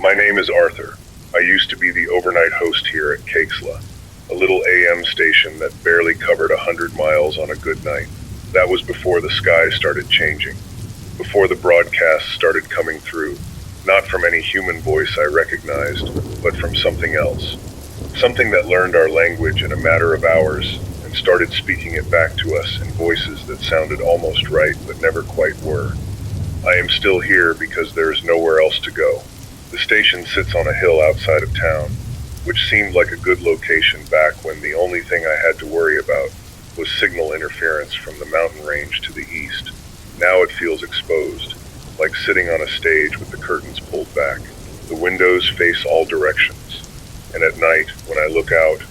My name is Arthur. I used to be the overnight host here at Cakesla, a little AM station that barely covered 100 miles on a good night. That was before the sky started changing, before the broadcasts started coming through, not from any human voice I recognized, but from something else. Something that learned our language in a matter of hours and started speaking it back to us in voices that sounded almost right but never quite were. I am still here because there is nowhere else to go. The station sits on a hill outside of town, which seemed like a good location back when the only thing I had to worry about was signal interference from the mountain range to the east. Now it feels exposed, like sitting on a stage with the curtains pulled back. The windows face all directions, and at night, when I look out,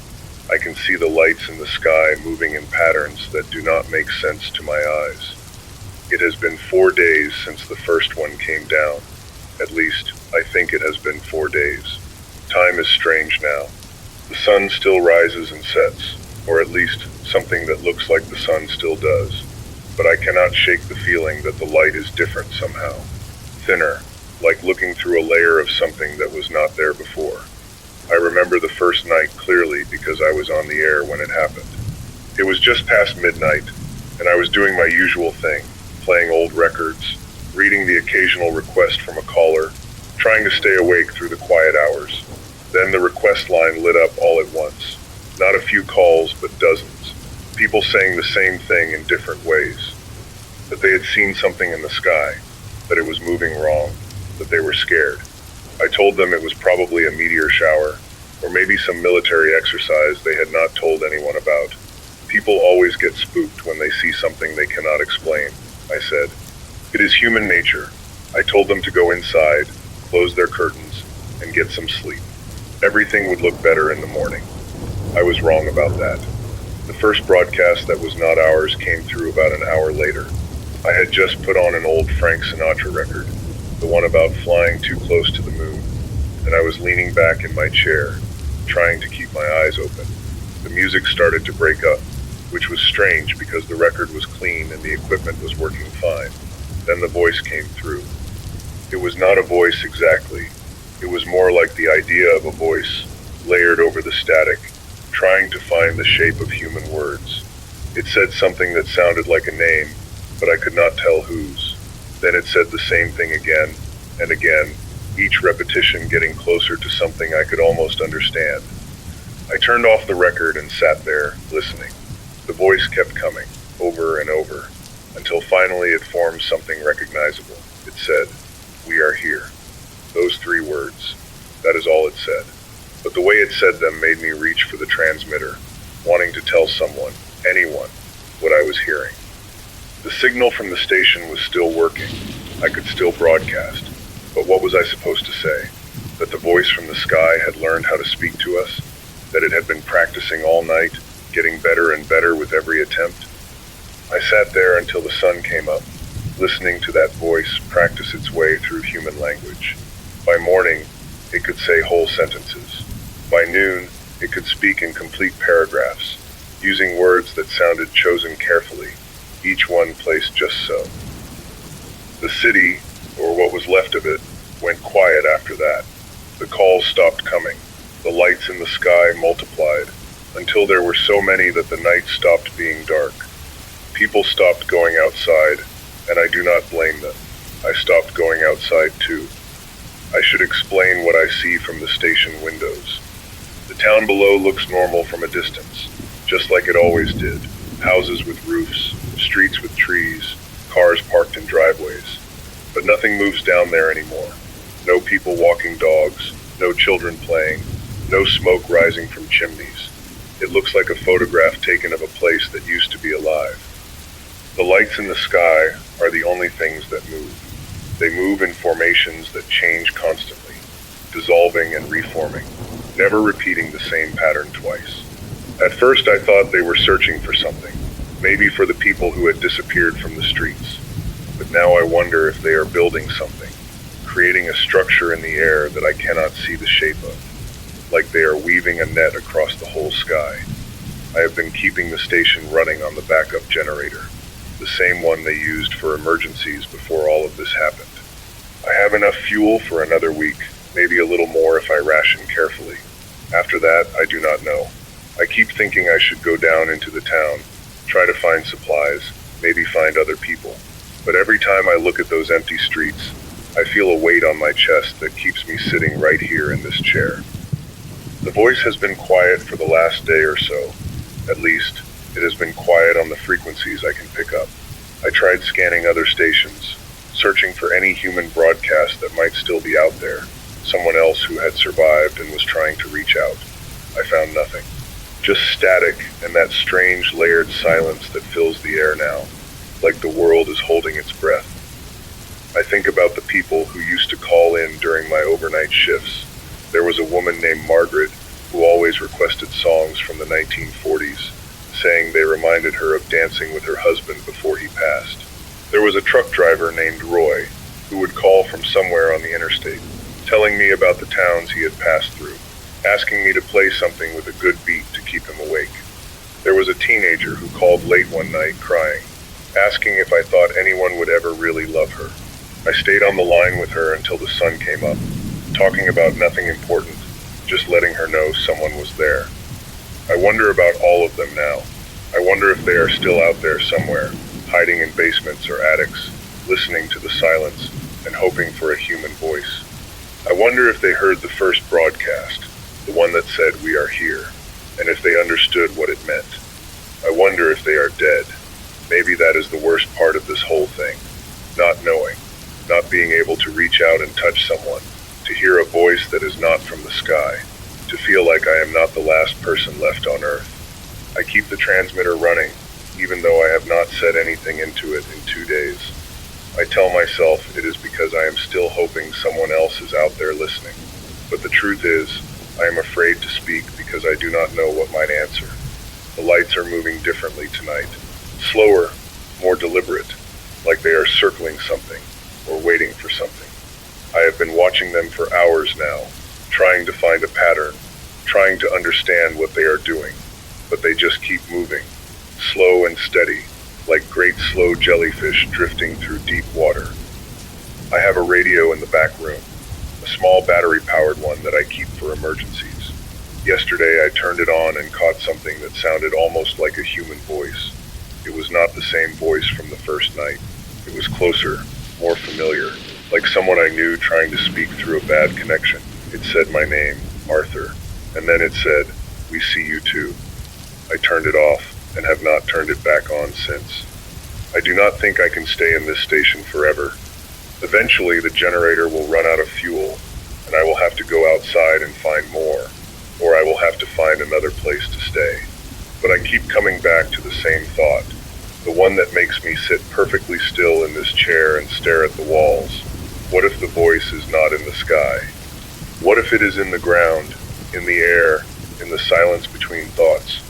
I can see the lights in the sky moving in patterns that do not make sense to my eyes. It has been 4 days since the first one came down. At least, I think it has been 4 days. Time is strange now. The sun still rises and sets, or at least something that looks like the sun still does. But I cannot shake the feeling that the light is different somehow. Thinner, like looking through a layer of something that was not there before. I remember the first night clearly because I was on the air when it happened. It was just past midnight, and I was doing my usual thing, playing old records, reading the occasional request from a caller, trying to stay awake through the quiet hours. Then the request line lit up all at once. Not a few calls, but dozens. People saying the same thing in different ways. That they had seen something in the sky, that it was moving wrong, that they were scared. I told them it was probably a meteor shower, or maybe some military exercise they had not told anyone about. People always get spooked when they see something they cannot explain, I said. It is human nature. I told them to go inside, close their curtains, and get some sleep. Everything would look better in the morning. I was wrong about that. The first broadcast that was not ours came through about an hour later. I had just put on an old Frank Sinatra record, the one about flying too close to the moon, and I was leaning back in my chair, trying to keep my eyes open. The music started to break up, which was strange because the record was clean and the equipment was working fine. Then the voice came through. It was not a voice exactly. It was more like the idea of a voice, layered over the static, trying to find the shape of human words. It said something that sounded like a name, but I could not tell whose. Then it said the same thing again and again, each repetition getting closer to something I could almost understand. I turned off the record and sat there, listening. The voice kept coming, over and over, until finally it formed something recognizable. It said, "We are here." Those 3 words. That is all it said. But the way it said them made me reach for the transmitter, wanting to tell someone, anyone, what I was hearing. The signal from the station was still working. I could still broadcast. But what was I supposed to say? That the voice from the sky had learned how to speak to us? That it had been practicing all night, getting better and better with every attempt? I sat there until the sun came up, listening to that voice practice its way through human language. By morning, it could say whole sentences. By noon, it could speak in complete paragraphs, using words that sounded chosen carefully, each one placed just so. The city, or what was left of it, went quiet after that. The calls stopped coming. The lights in the sky multiplied, until there were so many that the night stopped being dark. People stopped going outside, and I do not blame them. I stopped going outside too. I should explain what I see from the station windows. The town below looks normal from a distance, just like it always did. Houses with roofs, streets with trees, cars parked in driveways. But nothing moves down there anymore. No people walking dogs, no children playing, no smoke rising from chimneys. It looks like a photograph taken of a place that used to be alive. The lights in the sky are the only things that move. They move in formations that change constantly, dissolving and reforming, never repeating the same pattern twice. At first I thought they were searching for something, maybe for the people who had disappeared from the streets. But now I wonder if they are building something, creating a structure in the air that I cannot see the shape of, like they are weaving a net across the whole sky. I have been keeping the station running on the backup generator, the same one they used for emergencies before all of this happened. I have enough fuel for another week, Maybe a little more if I ration carefully. After that, I do not know. I keep thinking I should go down into the town, try to find supplies, maybe find other people. But every time I look at those empty streets, I feel a weight on my chest that keeps me sitting right here in this chair. The voice has been quiet for the last day or so. At least, it has been quiet on the frequencies I can pick up. I tried scanning other stations, searching for any human broadcast that might still be out there, someone else who had survived and was trying to reach out. I found nothing. Just static and that strange layered silence that fills the air now, like the world is holding its breath. I think about the people who used to call in during my overnight shifts. There was a woman named Margaret who always requested songs from the 1940s, saying they reminded her of dancing with her husband before he passed. There was a truck driver named Roy who would call from somewhere on the interstate, telling me about the towns he had passed through, asking me to play something with a good beat to keep him awake. There was a teenager who called late one night crying, asking if I thought anyone would ever really love her. I stayed on the line with her until the sun came up, talking about nothing important, just letting her know someone was there. I wonder about all of them now. I wonder if they are still out there somewhere, hiding in basements or attics, listening to the silence and hoping for a human voice. I wonder if they heard the first broadcast, the one that said we are here, and if they understood what it meant. I wonder if they are dead. Maybe that is the worst part of this whole thing. Not knowing, not being able to reach out and touch someone, to hear a voice that is not from the sky, to feel like I am not the last person left on Earth. I keep the transmitter running, even though I have not said anything into it in 2 days. I tell myself it is because I am still hoping someone else is out there listening. But the truth is, I am afraid to speak because I do not know what might answer. The lights are moving differently tonight. Slower, more deliberate, like they are circling something or waiting for something. I have been watching them for hours now, trying to find a pattern, trying to understand what they are doing, but they just keep moving, slow and steady, like great slow jellyfish drifting through deep water. I have a radio in the back room, a small battery-powered one that I keep for emergencies. Yesterday I turned it on and caught something that sounded almost like a human voice. It was not the same voice from the first night. It was closer, more familiar, like someone I knew trying to speak through a bad connection. It said my name, Arthur, and then it said, "We see you too." I turned it off and have not turned it back on since. I do not think I can stay in this station forever. Eventually the generator will run out of fuel, and I will have to go outside and find more, or I will have to find another place to stay. But I keep coming back to the same thought, the one that makes me sit perfectly still in this chair and stare at the walls. What if the voice is not in the sky? What if it is in the ground, in the air, in the silence between thoughts?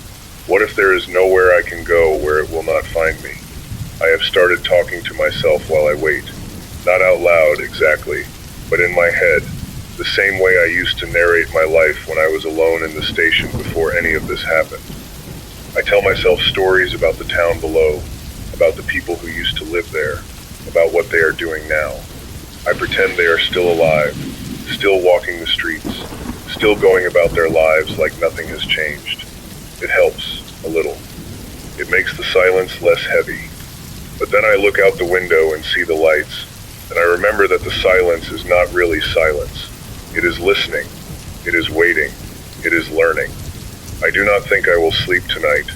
What if there is nowhere I can go where it will not find me? I have started talking to myself while I wait. Not out loud exactly, but in my head, the same way I used to narrate my life when I was alone in the station before any of this happened. I tell myself stories about the town below, about the people who used to live there, about what they are doing now. I pretend they are still alive, still walking the streets, still going about their lives like nothing has changed. It helps, a little. It makes the silence less heavy. But then I look out the window and see the lights, and I remember that the silence is not really silence. It is listening. It is waiting. It is learning. I do not think I will sleep tonight.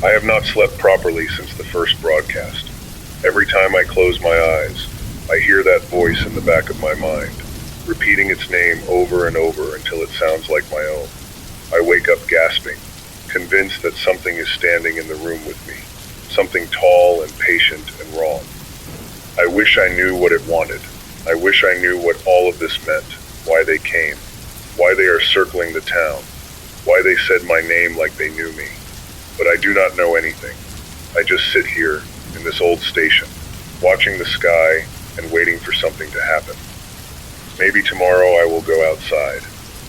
I have not slept properly since the first broadcast. Every time I close my eyes, I hear that voice in the back of my mind, repeating its name over and over until it sounds like my own. I wake up gasping, convinced that something is standing in the room with me, something tall and patient and wrong. I wish I knew what it wanted. I wish I knew what all of this meant, why they came, why they are circling the town, why they said my name like they knew me. But I do not know anything. I just sit here, in this old station, watching the sky and waiting for something to happen. Maybe tomorrow I will go outside.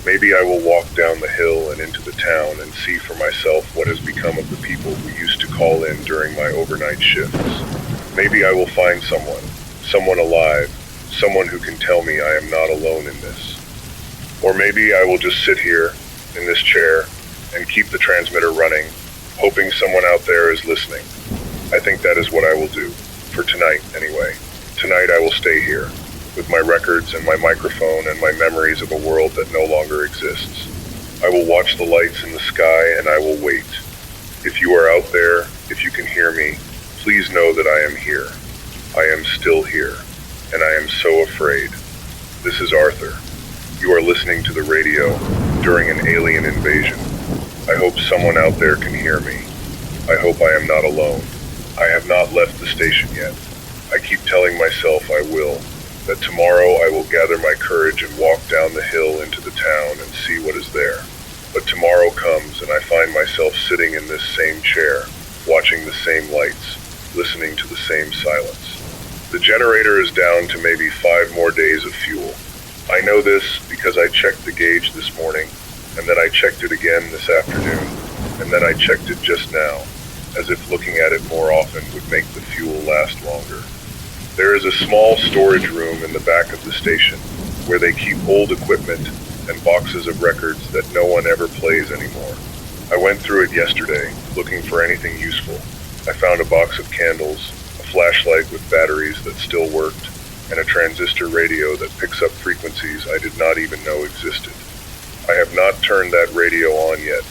Maybe I will walk down the hill and into the town and see for myself what has become of the people who used to call in during my overnight shifts. Maybe I will find someone alive, someone who can tell me I am not alone in this. Or maybe I will just sit here, in this chair, and keep the transmitter running, hoping someone out there is listening. I think that is what I will do. For tonight, anyway. Tonight I will stay here, with my records and my microphone and my memories of a world that no longer exists. I will watch the lights in the sky and I will wait. If you are out there, if you can hear me, please know that I am here. I am still here, and I am so afraid. This is Arthur. You are listening to the radio during an alien invasion. I hope someone out there can hear me. I hope I am not alone. I have not left the station yet. I keep telling myself I will, that tomorrow I will gather my courage and walk down the hill into the town and see what is there. But tomorrow comes and I find myself sitting in this same chair, watching the same lights, listening to the same silence. The generator is down to maybe 5 more days of fuel. I know this because I checked the gauge this morning, and then I checked it again this afternoon, and then I checked it just now, as if looking at it more often would make the fuel last longer. There is a small storage room in the back of the station where they keep old equipment and boxes of records that no one ever plays anymore. I went through it yesterday, looking for anything useful. I found a box of candles, a flashlight with batteries that still worked, and a transistor radio that picks up frequencies I did not even know existed. I have not turned that radio on yet.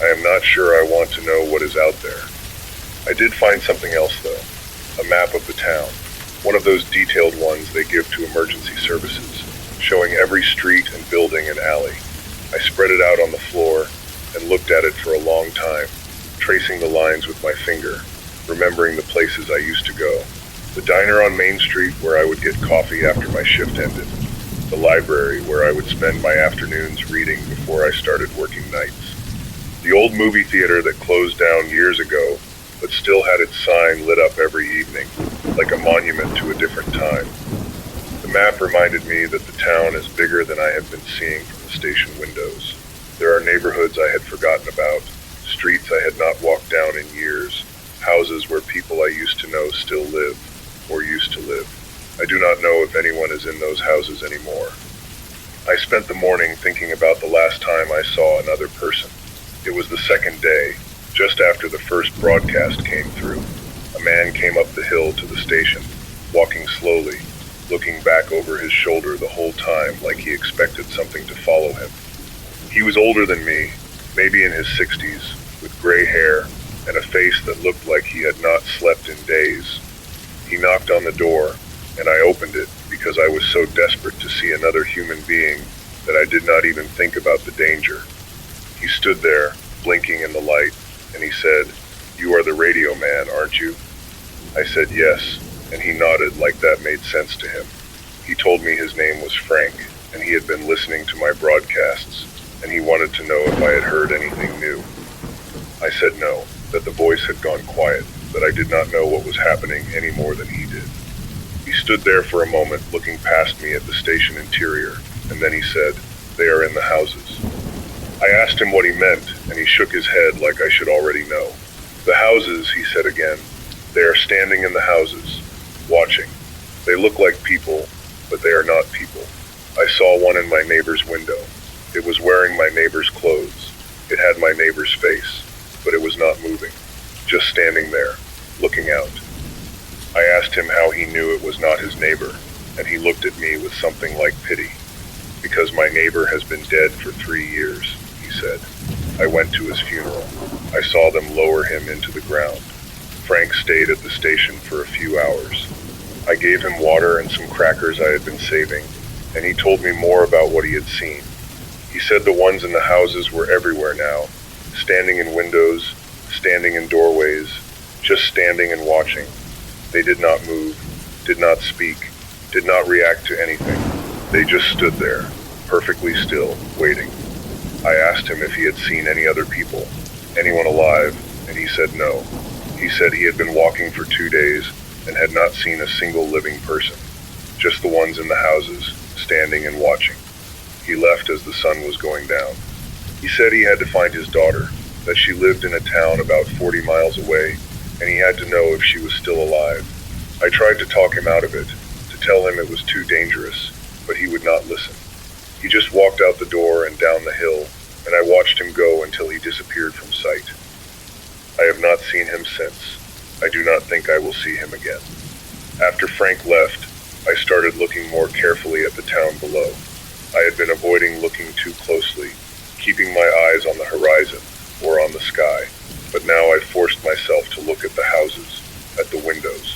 I am not sure I want to know what is out there. I did find something else though, a map of the town. One of those detailed ones they give to emergency services, showing every street and building and alley. I spread it out on the floor and looked at it for a long time, tracing the lines with my finger, remembering the places I used to go. The diner on Main Street where I would get coffee after my shift ended. The library where I would spend my afternoons reading before I started working nights. The old movie theater that closed down years ago, but still had its sign lit up every evening, like a monument to a different time. The map reminded me that the town is bigger than I have been seeing from the station windows. There are neighborhoods I had forgotten about, streets I had not walked down in years, houses where people I used to know still live, or used to live. I do not know if anyone is in those houses anymore. I spent the morning thinking about the last time I saw another person. It was the second day, just after the first broadcast came through. A man came up the hill to the station, walking slowly, looking back over his shoulder the whole time like he expected something to follow him. He was older than me, maybe in his 60s, with gray hair and a face that looked like he had not slept in days. He knocked on the door, and I opened it because I was so desperate to see another human being that I did not even think about the danger. He stood there, blinking in the light, and he said, "You are the radio man, aren't you?" I said yes, and he nodded like that made sense to him. He told me his name was Frank, and he had been listening to my broadcasts, and he wanted to know if I had heard anything new. I said no, that the voice had gone quiet, that I did not know what was happening any more than he did. He stood there for a moment, looking past me at the station interior, and then he said, "They are in the houses." I asked him what he meant, and he shook his head like I should already know. "The houses," he said again. "They are standing in the houses, watching. They look like people, but they are not people. I saw one in my neighbor's window. It was wearing my neighbor's clothes. It had my neighbor's face, but it was not moving, just standing there, looking out." I asked him how he knew it was not his neighbor, and he looked at me with something like pity. "Because my neighbor has been dead for 3 years," he said. "I went to his funeral. I saw them lower him into the ground." Frank stayed at the station for a few hours. I gave him water and some crackers I had been saving, and he told me more about what he had seen. He said the ones in the houses were everywhere now, standing in windows, standing in doorways, just standing and watching. They did not move, did not speak, did not react to anything. They just stood there, perfectly still, waiting. I asked him if he had seen any other people, anyone alive, and he said no. He said he had been walking for 2 days and had not seen a single living person, just the ones in the houses, standing and watching. He left as the sun was going down. He said he had to find his daughter, that she lived in a town about 40 miles away, and he had to know if she was still alive. I tried to talk him out of it, to tell him it was too dangerous, but he would not listen. He He just walked out the door and down the hill, and I watched him go until he disappeared from sight. I have not seen him since. I do not think I will see him again. After Frank left, I started looking more carefully at the town below. I had been avoiding looking too closely, keeping my eyes on the horizon or on the sky, but now I forced myself to look at the houses, at the windows,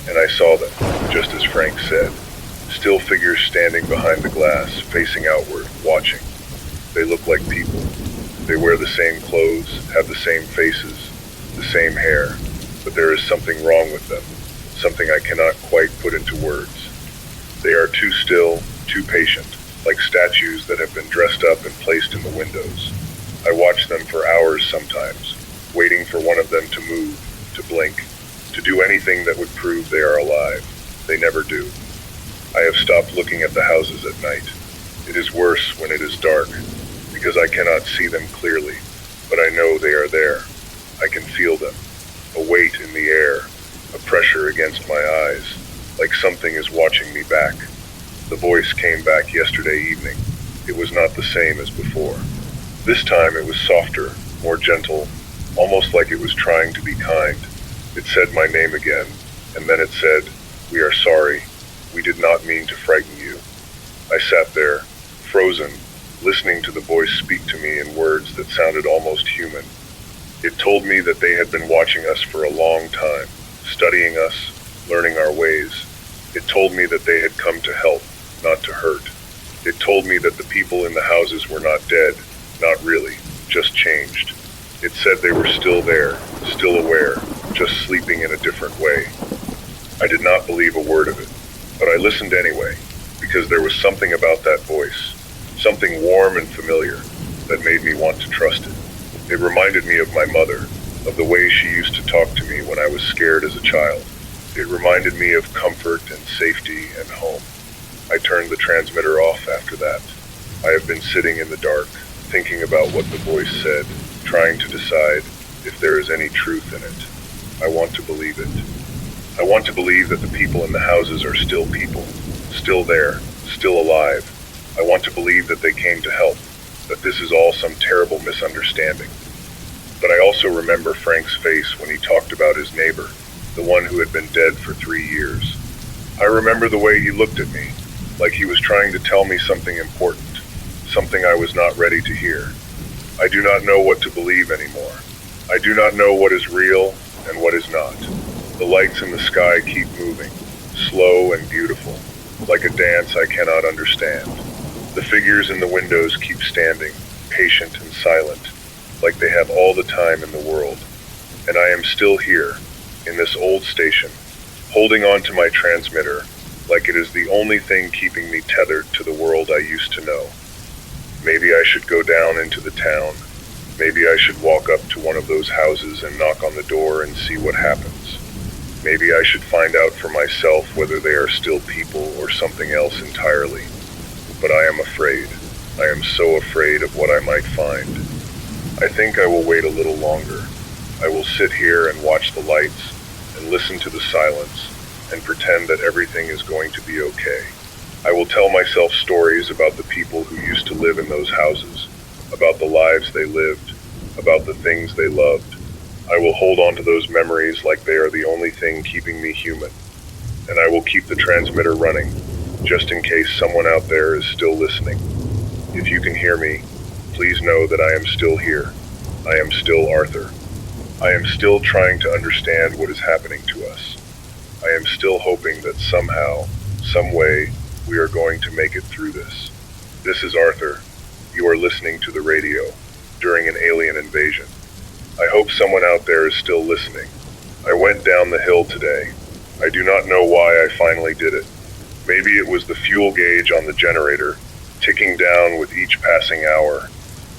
and I saw them, just as Frank said. Still figures standing behind the glass, facing outward, watching. They look like people. They wear the same clothes, have the same faces, the same hair, but there is something wrong with them, something I cannot quite put into words. They are too still, too patient, like statues that have been dressed up and placed in the windows. I watch them for hours sometimes, waiting for one of them to move, to blink, to do anything that would prove they are alive. They never do. I have stopped looking at the houses at night. It is worse when it is dark, because I cannot see them clearly, but I know they are there. I can feel them, a weight in the air, a pressure against my eyes, like something is watching me back. The voice came back yesterday evening. It was not the same as before. This time it was softer, more gentle, almost like it was trying to be kind. It said my name again, and then it said, "We are sorry. We did not mean to frighten you." I sat there, frozen, listening to the voice speak to me in words that sounded almost human. It told me that they had been watching us for a long time, studying us, learning our ways. It told me that they had come to help, not to hurt. It told me that the people in the houses were not dead, not really, just changed. It said they were still there, still aware, just sleeping in a different way. I did not believe a word of it, but I listened anyway, because there was something about that voice, something warm and familiar, that made me want to trust it. It reminded me of my mother, of the way she used to talk to me when I was scared as a child. It reminded me of comfort and safety and home. I turned the transmitter off after that. I have been sitting in the dark, thinking about what the voice said, trying to decide if there is any truth in it. I want to believe it. I want to believe that the people in the houses are still people, still there, still alive. I want to believe that they came to help, that this is all some terrible misunderstanding. But I also remember Frank's face when he talked about his neighbor, the one who had been dead for 3 years. I remember the way he looked at me, like he was trying to tell me something important, something I was not ready to hear. I do not know what to believe anymore. I do not know what is real and what is not. The lights in the sky keep moving, slow and beautiful, like a dance I cannot understand. The figures in the windows keep standing, patient and silent, like they have all the time in the world. And I am still here, in this old station, holding on to my transmitter, like it is the only thing keeping me tethered to the world I used to know. Maybe I should go down into the town. Maybe I should walk up to one of those houses and knock on the door and see what happens. Maybe I should find out for myself whether they are still people or something else entirely. But I am afraid. I am so afraid of what I might find. I think I will wait a little longer. I will sit here and watch the lights and listen to the silence and pretend that everything is going to be okay. I will tell myself stories about the people who used to live in those houses, about the lives they lived, about the things they loved. I will hold on to those memories like they are the only thing keeping me human. And I will keep the transmitter running, just in case someone out there is still listening. If you can hear me, please know that I am still here. I am still Arthur. I am still trying to understand what is happening to us. I am still hoping that somehow, some way, we are going to make it through this. This is Arthur. You are listening to the radio during an alien invasion. I hope someone out there is still listening. I went down the hill today. I do not know why I finally did it. Maybe it was the fuel gauge on the generator, ticking down with each passing hour.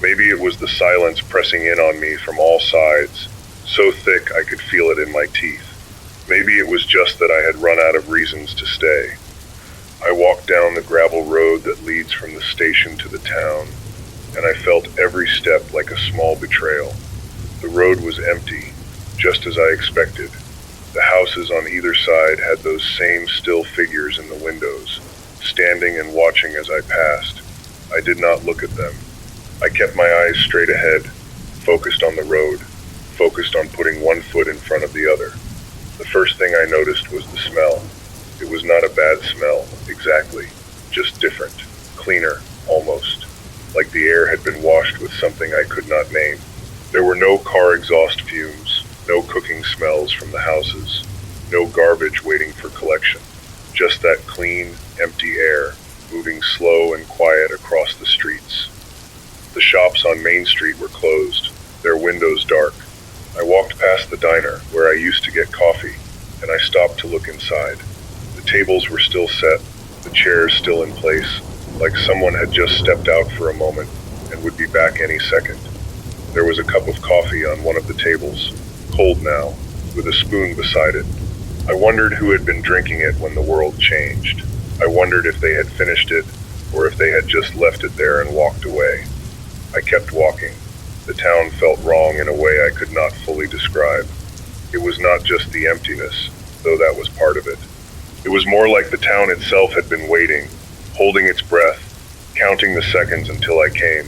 Maybe it was the silence pressing in on me from all sides, so thick I could feel it in my teeth. Maybe it was just that I had run out of reasons to stay. I walked down the gravel road that leads from the station to the town, and I felt every step like a small betrayal. The road was empty, just as I expected. The houses on either side had those same still figures in the windows, standing and watching as I passed. I did not look at them. I kept my eyes straight ahead, focused on the road, focused on putting one foot in front of the other. The first thing I noticed was the smell. It was not a bad smell, exactly, just different, cleaner, almost, like the air had been washed with something I could not name. There were no car exhaust fumes, no cooking smells from the houses, no garbage waiting for collection, just that clean, empty air, moving slow and quiet across the streets. The shops on Main Street were closed, their windows dark. I walked past the diner where I used to get coffee, and I stopped to look inside. The tables were still set, the chairs still in place, like someone had just stepped out for a moment and would be back any second. There was a cup of coffee on one of the tables, cold now, with a spoon beside it. I wondered who had been drinking it when the world changed. I wondered if they had finished it, or if they had just left it there and walked away. I kept walking. The town felt wrong in a way I could not fully describe. It was not just the emptiness, though that was part of it. It was more like the town itself had been waiting, holding its breath, counting the seconds until I came.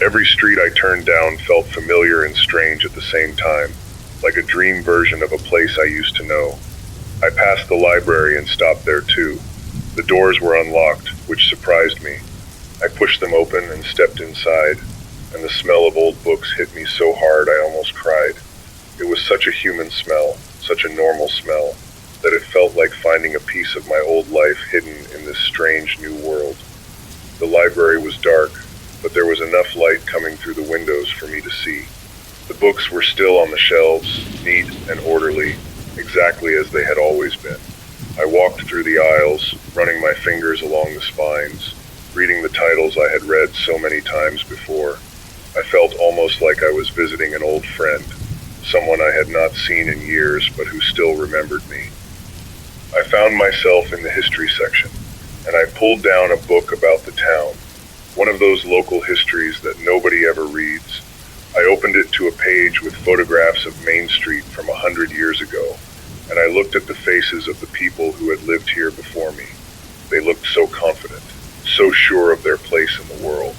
Every street I turned down felt familiar and strange at the same time, like a dream version of a place I used to know. I passed the library and stopped there too. The doors were unlocked, which surprised me. I pushed them open and stepped inside, and the smell of old books hit me so hard I almost cried. It was such a human smell, such a normal smell, that it felt like finding a piece of my old life hidden in this strange new world. The library was dark, but there was enough light coming through the windows for me to see. The books were still on the shelves, neat and orderly, exactly as they had always been. I walked through the aisles, running my fingers along the spines, reading the titles I had read so many times before. I felt almost like I was visiting an old friend, someone I had not seen in years but who still remembered me. I found myself in the history section, and I pulled down a book about the town, one of those local histories that nobody ever reads. I opened it to a page with photographs of Main Street from 100 years ago, and I looked at the faces of the people who had lived here before me. They looked so confident, so sure of their place in the world.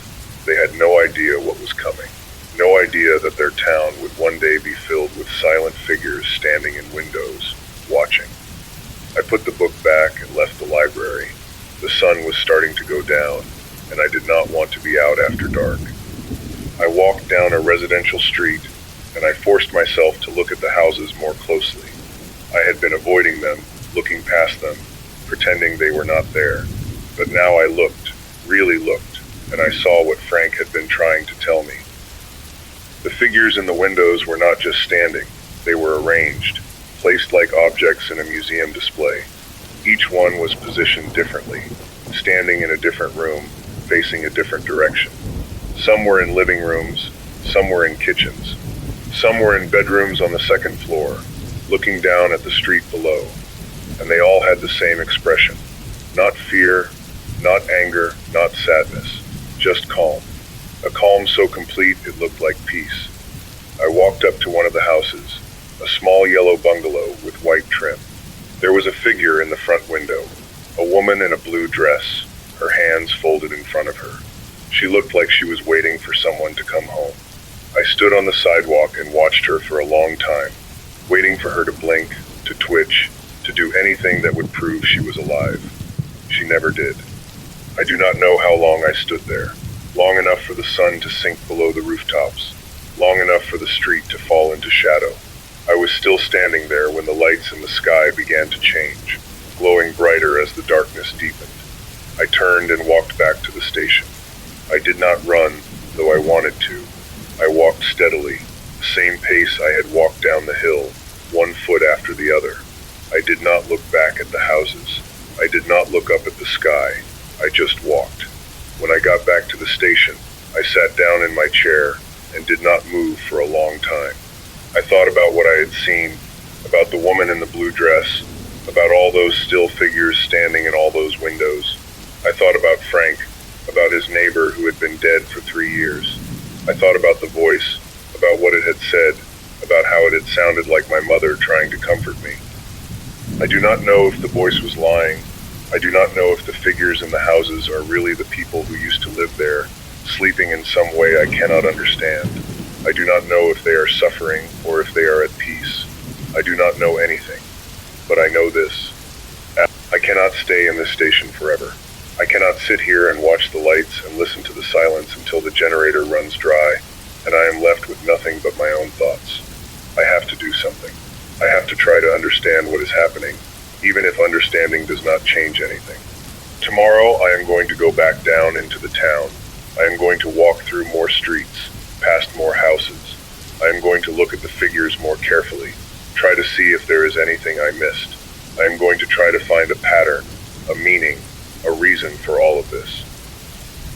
They had no idea what was coming, no idea that their town would one day be filled with silent figures standing in windows, watching. I put the book back and left the library. The sun was starting to go down, and I did not want to be out after dark. I walked down a residential street, and I forced myself to look at the houses more closely. I had been avoiding them, looking past them, pretending they were not there. But now I looked, really looked, and I saw what Frank had been trying to tell me. The figures in the windows were not just standing, they were arranged, placed like objects in a museum display. Each one was positioned differently, standing in a different room, facing a different direction. Some were in living rooms, some were in kitchens, some were in bedrooms on the second floor, looking down at the street below, and they all had the same expression. Not fear, not anger, not sadness, just calm. A calm so complete it looked like peace. I walked up to one of the houses, a small yellow bungalow with white trim. There was a figure in the front window, a woman in a blue dress, her hands folded in front of her. She looked like she was waiting for someone to come home. I stood on the sidewalk and watched her for a long time, waiting for her to blink, to twitch, to do anything that would prove she was alive. She never did. I do not know how long I stood there, long enough for the sun to sink below the rooftops, long enough for the street to fall into shadow. I was still standing there when the lights in the sky began to change, glowing brighter as the darkness deepened. I turned and walked back to the station. I did not run, though I wanted to. I walked steadily, the same pace I had walked down the hill, one foot after the other. I did not look back at the houses. I did not look up at the sky. I just walked. When I got back to the station, I sat down in my chair and did not move for a long time. I thought about what I had seen, about the woman in the blue dress, about all those still figures standing in all those windows. I thought about Frank, about his neighbor who had been dead for 3 years. I thought about the voice, about what it had said, about how it had sounded like my mother trying to comfort me. I do not know if the voice was lying. I do not know if the figures in the houses are really the people who used to live out there, sleeping in some way I cannot understand. I do not know if they are suffering or if they are at peace. I do not know anything. But I know this. I cannot stay in this station forever. I cannot sit here and watch the lights and listen to the silence until the generator runs dry, and I am left with nothing but my own thoughts. I have to do something. I have to try to understand what is happening, even if understanding does not change anything. Tomorrow I am going to go back down into the town. I am going to walk through more streets, past more houses. I am going to look at the figures more carefully, try to see if there is anything I missed. I am going to try to find a pattern, a meaning, a reason for all of this.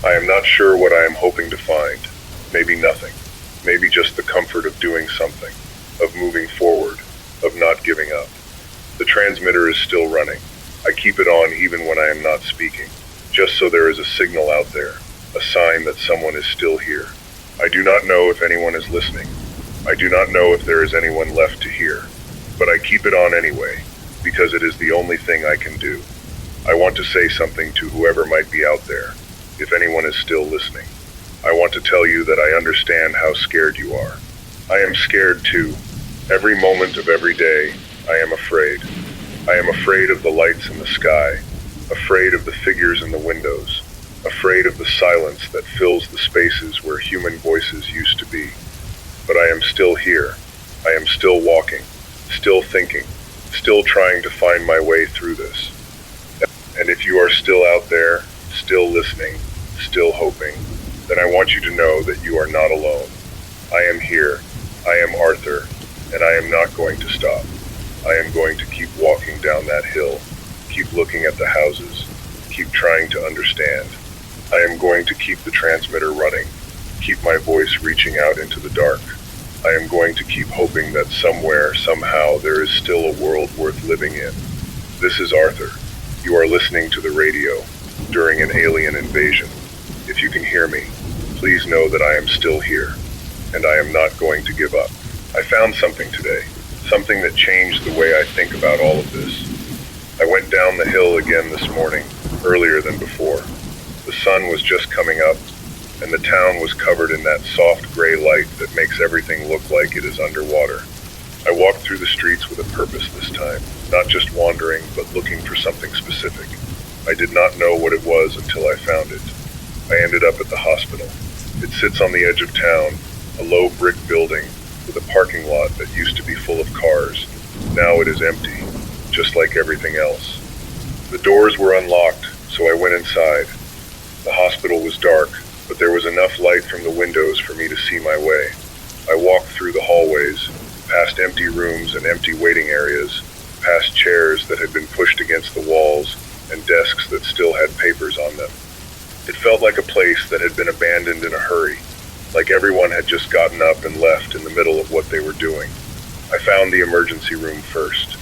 I am not sure what I am hoping to find. Maybe nothing. Maybe just the comfort of doing something, of moving forward, of not giving up. The transmitter is still running. I keep it on even when I am not speaking, just so there is a signal out there, a sign that someone is still here. I do not know if anyone is listening. I do not know if there is anyone left to hear, but I keep it on anyway, because it is the only thing I can do. I want to say something to whoever might be out there, if anyone is still listening. I want to tell you that I understand how scared you are. I am scared too. Every moment of every day, I am afraid. I am afraid of the lights in the sky, afraid of the figures in the windows, afraid of the silence that fills the spaces where human voices used to be. But I am still here. I am still walking, still thinking, still trying to find my way through this. And if you are still out there, still listening, still hoping, then I want you to know that you are not alone. I am here. I am Arthur, and I am not going to stop. I am going to keep walking down that hill, keep looking at the houses, keep trying to understand. I am going to keep the transmitter running, keep my voice reaching out into the dark. I am going to keep hoping that somewhere, somehow, there is still a world worth living in. This is Arthur. You are listening to the radio during an alien invasion. If you can hear me, please know that I am still here, and I am not going to give up. I found something today, something that changed the way I think about all of this. I went down the hill again this morning, earlier than before. The sun was just coming up, and the town was covered in that soft gray light that makes everything look like it is underwater. I walked through the streets with a purpose this time, not just wandering, but looking for something specific. I did not know what it was until I found it. I ended up at the hospital. It sits on the edge of town, a low brick building with a parking lot that used to be full of cars. Now it is empty, just like everything else. The doors were unlocked, so I went inside. The hospital was dark, but there was enough light from the windows for me to see my way. I walked through the hallways, past empty rooms and empty waiting areas, past chairs that had been pushed against the walls, and desks that still had papers on them. It felt like a place that had been abandoned in a hurry, like everyone had just gotten up and left in the middle of what they were doing. I found the emergency room first.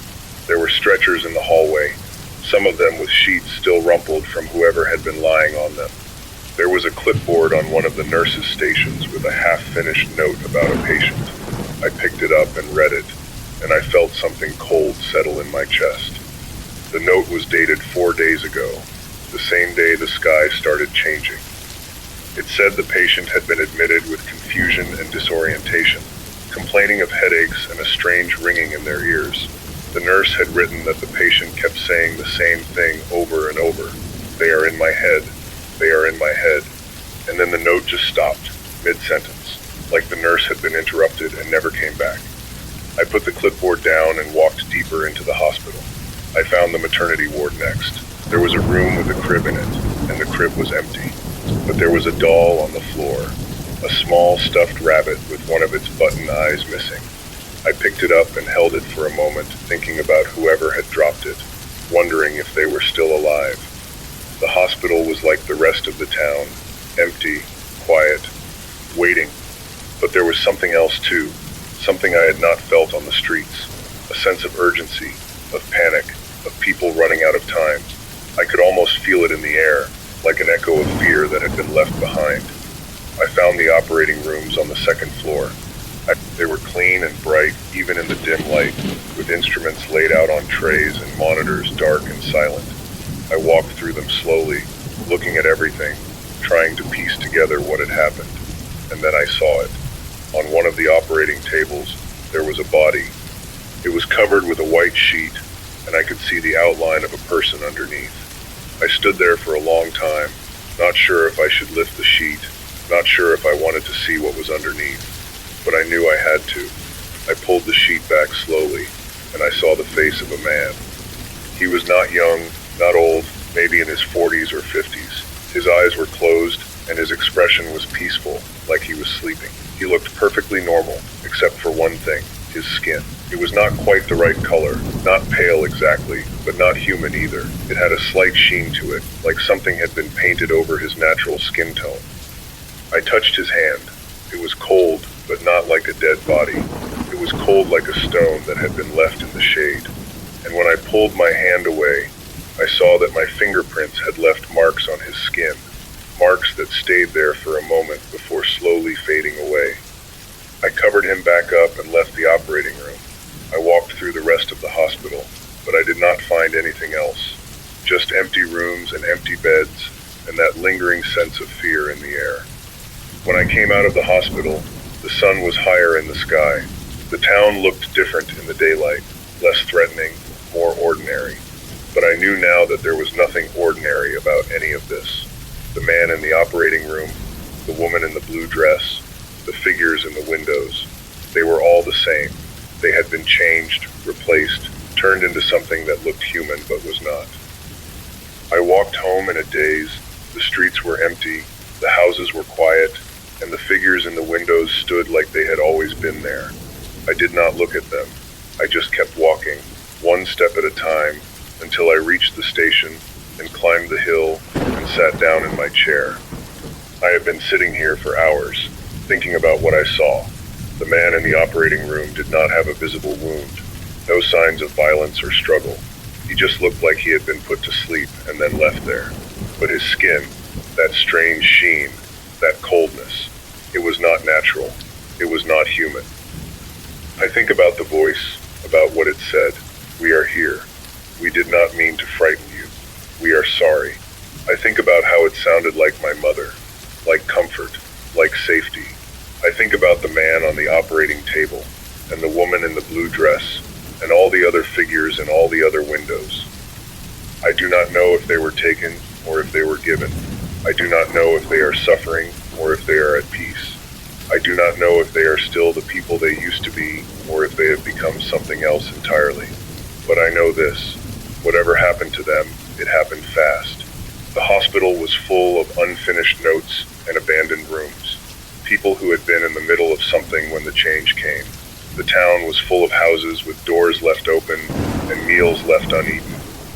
There were stretchers in the hallway, some of them with sheets still rumpled from whoever had been lying on them. There was a clipboard on one of the nurses' stations with a half-finished note about a patient. I picked it up and read it, and I felt something cold settle in my chest. The note was dated 4 days ago, the same day the sky started changing. It said the patient had been admitted with confusion and disorientation, complaining of headaches and a strange ringing in their ears. The nurse had written that the patient kept saying the same thing over and over. "They are in my head. They are in my head." And then the note just stopped, mid-sentence, like the nurse had been interrupted and never came back. I put the clipboard down and walked deeper into the hospital. I found the maternity ward next. There was a room with a crib in it, and the crib was empty. But there was a doll on the floor, a small stuffed rabbit with one of its button eyes missing. I picked it up and held it for a moment, thinking about whoever had dropped it, wondering if they were still alive. The hospital was like the rest of the town, empty, quiet, waiting. But there was something else too, something I had not felt on the streets, a sense of urgency, of panic, of people running out of time. I could almost feel it in the air, like an echo of fear that had been left behind. I found the operating rooms on the second floor. They were clean and bright, even in the dim light, with instruments laid out on trays and monitors dark and silent. I walked through them slowly, looking at everything, trying to piece together what had happened. And then I saw it. On one of the operating tables, there was a body. It was covered with a white sheet, and I could see the outline of a person underneath. I stood there for a long time, not sure if I should lift the sheet, not sure if I wanted to see what was underneath, but I knew I had to. I pulled the sheet back slowly, and I saw the face of a man. He was not young, not old, maybe in his 40s or 50s. His eyes were closed, and his expression was peaceful, like he was sleeping. He looked perfectly normal, except for one thing, his skin. It was not quite the right color, not pale exactly, but not human either. It had a slight sheen to it, like something had been painted over his natural skin tone. I touched his hand. It was cold, but not like a dead body. It was cold like a stone that had been left in the shade. And when I pulled my hand away, I saw that my fingerprints had left marks on his skin, marks that stayed there for a moment before slowly fading away. I covered him back up and left the operating room. I walked through the rest of the hospital, but I did not find anything else. Just empty rooms and empty beds, and that lingering sense of fear in the air. When I came out of the hospital, the sun was higher in the sky. The town looked different in the daylight, less threatening, more ordinary. But I knew now that there was nothing ordinary about any of this. The man in the operating room, the woman in the blue dress, the figures in the windows, they were all the same. They had been changed, replaced, turned into something that looked human but was not. I walked home in a daze. The streets were empty, the houses were quiet, and the figures in the windows stood like they had always been there. I did not look at them. I just kept walking, one step at a time, until I reached the station and climbed the hill and sat down in my chair. I had been sitting here for hours, thinking about what I saw. The man in the operating room did not have a visible wound, no signs of violence or struggle. He just looked like he had been put to sleep and then left there. But his skin, that strange sheen, that coldness, it was not natural. It was not human. I think about the voice, about what it said. We are here. We did not mean to frighten you. We are sorry. I think about how it sounded like my mother, like comfort, like safety. I think about the man on the operating table, and the woman in the blue dress, and all the other figures in all the other windows. I do not know if they were taken or if they were given. I do not know if they are suffering or if they are at peace. I do not know if they are still the people they used to be or if they have become something else entirely. But I know this. Whatever happened to them, it happened fast. The hospital was full of unfinished notes and abandoned rooms. People who had been in the middle of something when the change came. The town was full of houses with doors left open and meals left uneaten.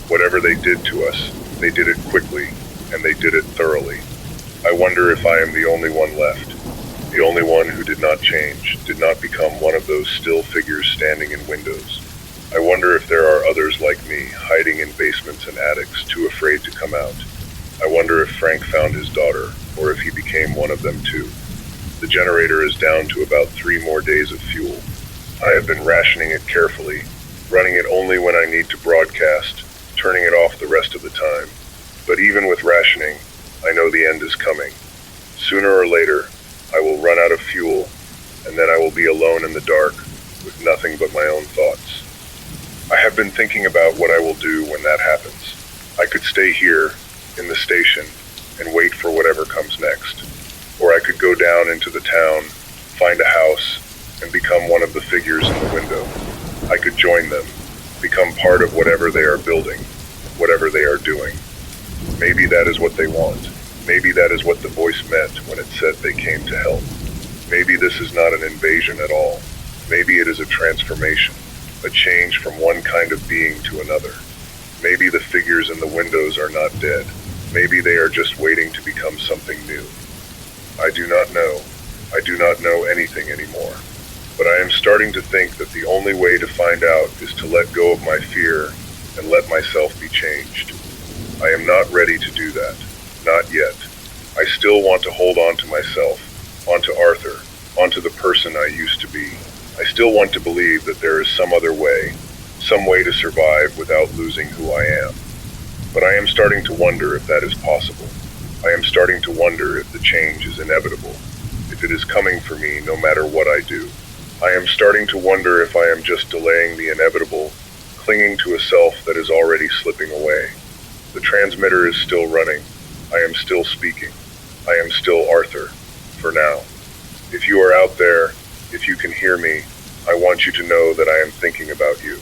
Whatever they did to us, they did it quickly, and they did it thoroughly. I wonder if I am the only one left. The only one who did not change, did not become one of those still figures standing in windows. I wonder if there are others like me, hiding in basements and attics, too afraid to come out. I wonder if Frank found his daughter, or if he became one of them too. The generator is down to about 3 more days of fuel. I have been rationing it carefully, running it only when I need to broadcast, turning it off the rest of the time. But even with rationing, I know the end is coming. Sooner or later, I will run out of fuel, and then I will be alone in the dark, with nothing but my own thoughts. I have been thinking about what I will do when that happens. I could stay here, in the station, and wait for whatever comes next. Or I could go down into the town, find a house, and become one of the figures in the window. I could join them, become part of whatever they are building, whatever they are doing. Maybe that is what they want. Maybe that is what the voice meant when it said they came to help. Maybe this is not an invasion at all. Maybe it is a transformation, a change from one kind of being to another. Maybe the figures in the windows are not dead. Maybe they are just waiting to become something new. I do not know. I do not know anything anymore. But I am starting to think that the only way to find out is to let go of my fear and let myself be changed. I am not ready to do that. Not yet. I still want to hold on to myself, onto Arthur, onto the person I used to be. I still want to believe that there is some other way, some way to survive without losing who I am. But I am starting to wonder if that is possible. I am starting to wonder if the change is inevitable, if it is coming for me no matter what I do. I am starting to wonder if I am just delaying the inevitable, clinging to a self that is already slipping away. The transmitter is still running. I am still speaking. I am still Arthur, for now. If you are out there, if you can hear me, I want you to know that I am thinking about you.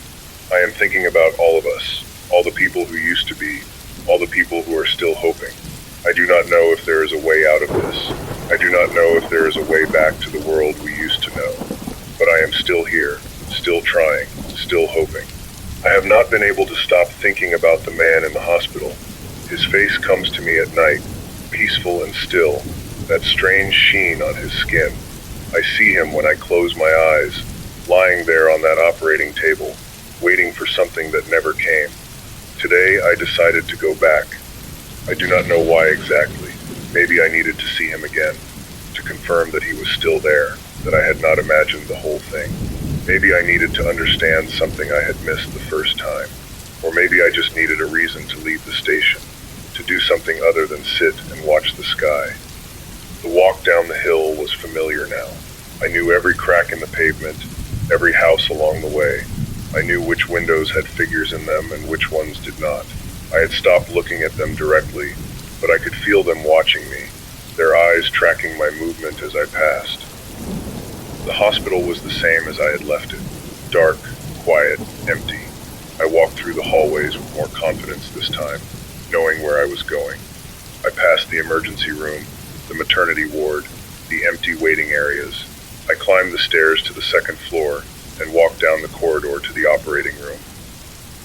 I am thinking about all of us, all the people who used to be, all the people who are still hoping. I do not know if there is a way out of this. I do not know if there is a way back to the world we used to know. But I am still here, still trying, still hoping. I have not been able to stop thinking about the man in the hospital. His face comes to me at night, peaceful and still, that strange sheen on his skin. I see him when I close my eyes, lying there on that operating table, waiting for something that never came. Today I decided to go back. I do not know why exactly. Maybe I needed to see him again, to confirm that he was still there, that I had not imagined the whole thing. Maybe I needed to understand something I had missed the first time. Or maybe I just needed a reason to leave the station, to do something other than sit and watch the sky. The walk down the hill was familiar now. I knew every crack in the pavement, every house along the way. I knew which windows had figures in them and which ones did not. I had stopped looking at them directly, but I could feel them watching me, their eyes tracking my movement as I passed. The hospital was the same as I had left it, dark, quiet, empty. I walked through the hallways with more confidence this time, knowing where I was going. I passed the emergency room, the maternity ward, the empty waiting areas. I climbed the stairs to the second floor and walked down the corridor to the operating room.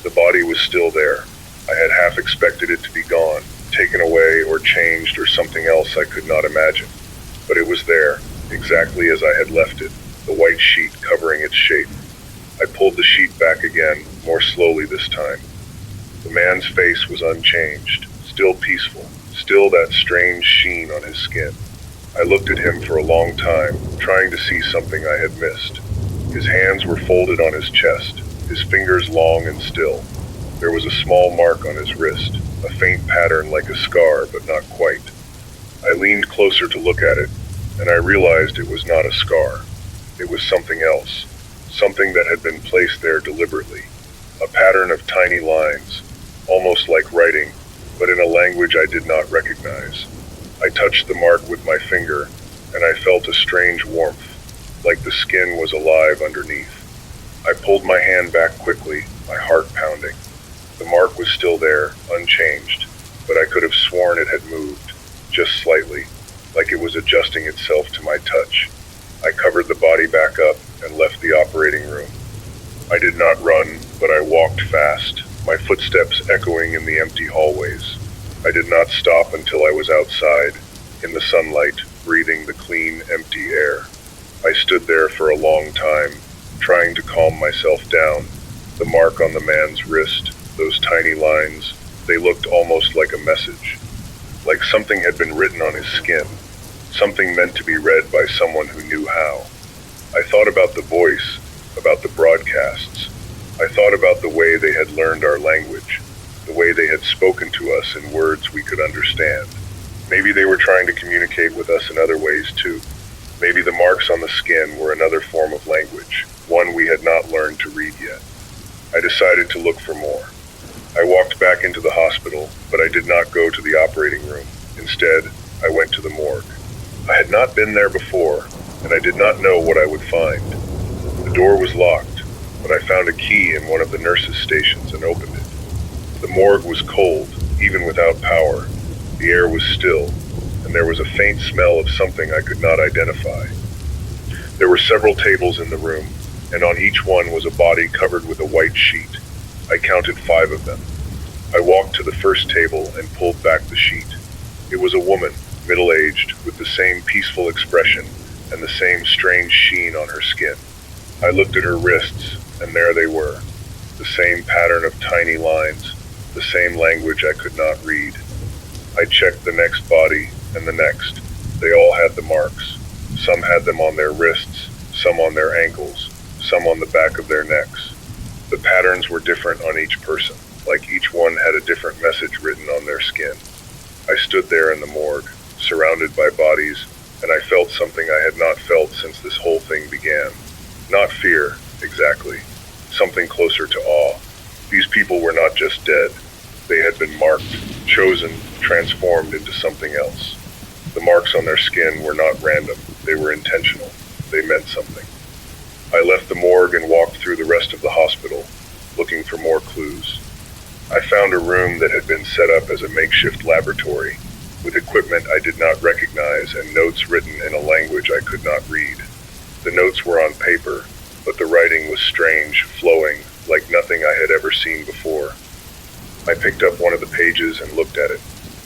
The body was still there. I had half expected it to be gone, taken away or changed or something else I could not imagine. But it was there, exactly as I had left it, the white sheet covering its shape. I pulled the sheet back again, more slowly this time. The man's face was unchanged, still peaceful, still that strange sheen on his skin. I looked at him for a long time, trying to see something I had missed. His hands were folded on his chest, his fingers long and still. There was a small mark on his wrist, a faint pattern like a scar, but not quite. I leaned closer to look at it, and I realized it was not a scar. It was something else, something that had been placed there deliberately. A pattern of tiny lines, almost like writing, but in a language I did not recognize. I touched the mark with my finger, and I felt a strange warmth, like the skin was alive underneath. I pulled my hand back quickly, my heart pounding. The mark was still there, unchanged, but I could have sworn it had moved, just slightly, like it was adjusting itself to my touch. I covered the body back up and left the operating room. I did not run, but I walked fast, my footsteps echoing in the empty hallways. I did not stop until I was outside, in the sunlight, breathing the clean, empty air. I stood there for a long time, trying to calm myself down. The mark on the man's wrist, those tiny lines, they looked almost like a message. Like something had been written on his skin, something meant to be read by someone who knew how. I thought about the voice, about the broadcasts. I thought about the way they had learned our language, the way they had spoken to us in words we could understand. Maybe they were trying to communicate with us in other ways too. Maybe the marks on the skin were another form of language, one we had not learned to read yet. I decided to look for more. I walked back into the hospital, but I did not go to the operating room. Instead, I went to the morgue. I had not been there before, and I did not know what I would find. The door was locked, but I found a key in one of the nurses' stations and opened it. The morgue was cold, even without power. The air was still, and there was a faint smell of something I could not identify. There were several tables in the room, and on each one was a body covered with a white sheet. I counted 5 of them. I walked to the first table and pulled back the sheet. It was a woman, middle-aged, with the same peaceful expression and the same strange sheen on her skin. I looked at her wrists, and there they were, the same pattern of tiny lines, the same language I could not read. I checked the next body and the next. They all had the marks. Some had them on their wrists, some on their ankles, some on the back of their necks. The patterns were different on each person, like each one had a different message written on their skin. I stood there in the morgue, surrounded by bodies, and I felt something I had not felt since this whole thing began. Not fear, exactly. Something closer to awe. These people were not just dead. They had been marked, chosen, transformed into something else. The marks on their skin were not random. They were intentional. They meant something. I left the morgue and walked through the rest of the hospital, looking for more clues. I found a room that had been set up as a makeshift laboratory, with equipment I did not recognize and notes written in a language I could not read. The notes were on paper, but the writing was strange, flowing, like nothing I had ever seen before. I picked up one of the pages and looked at it.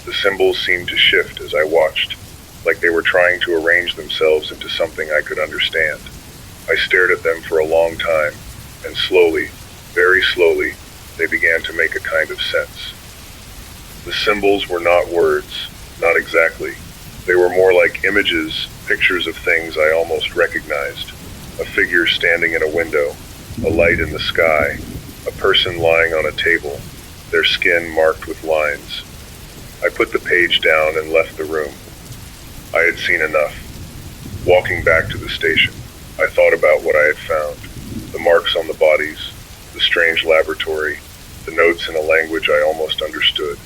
The symbols seemed to shift as I watched, like they were trying to arrange themselves into something I could understand. I stared at them for a long time, and slowly, very slowly, they began to make a kind of sense. The symbols were not words, not exactly. They were more like images, pictures of things I almost recognized. A figure standing in a window, a light in the sky, a person lying on a table, their skin marked with lines. I put the page down and left the room. I had seen enough. Walking back to the station, I thought about what I had found. The marks on the bodies, the strange laboratory, the notes in a language I almost understood.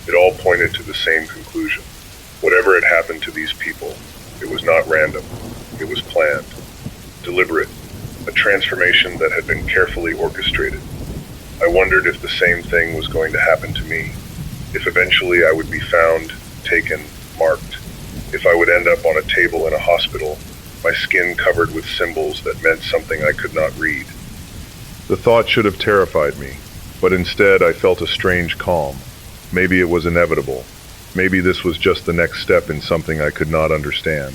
It all pointed to the same conclusion. Whatever had happened to these people, it was not random. It was planned. Deliberate. A transformation that had been carefully orchestrated. I wondered if the same thing was going to happen to me. If eventually I would be found, taken, marked. If I would end up on a table in a hospital, my skin covered with symbols that meant something I could not read. The thought should have terrified me, but instead I felt a strange calm. Maybe it was inevitable. Maybe this was just the next step in something I could not understand.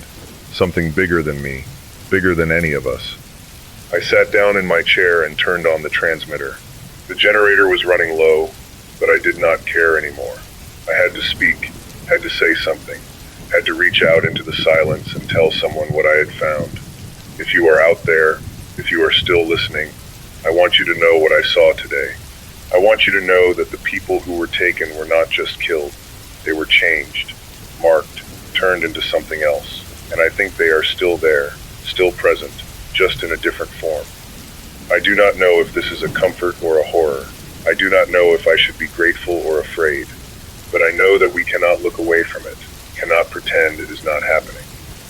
Something bigger than me, bigger than any of us. I sat down in my chair and turned on the transmitter. The generator was running low, but I did not care anymore. I had to speak, had to say something, had to reach out into the silence and tell someone what I had found. If you are out there, if you are still listening, I want you to know what I saw today. I want you to know that the people who were taken were not just killed. They were changed, marked, turned into something else. And I think they are still there, still present, just in a different form. I do not know if this is a comfort or a horror. I do not know if I should be grateful or afraid. But I know that we cannot look away from it, cannot pretend it is not happening.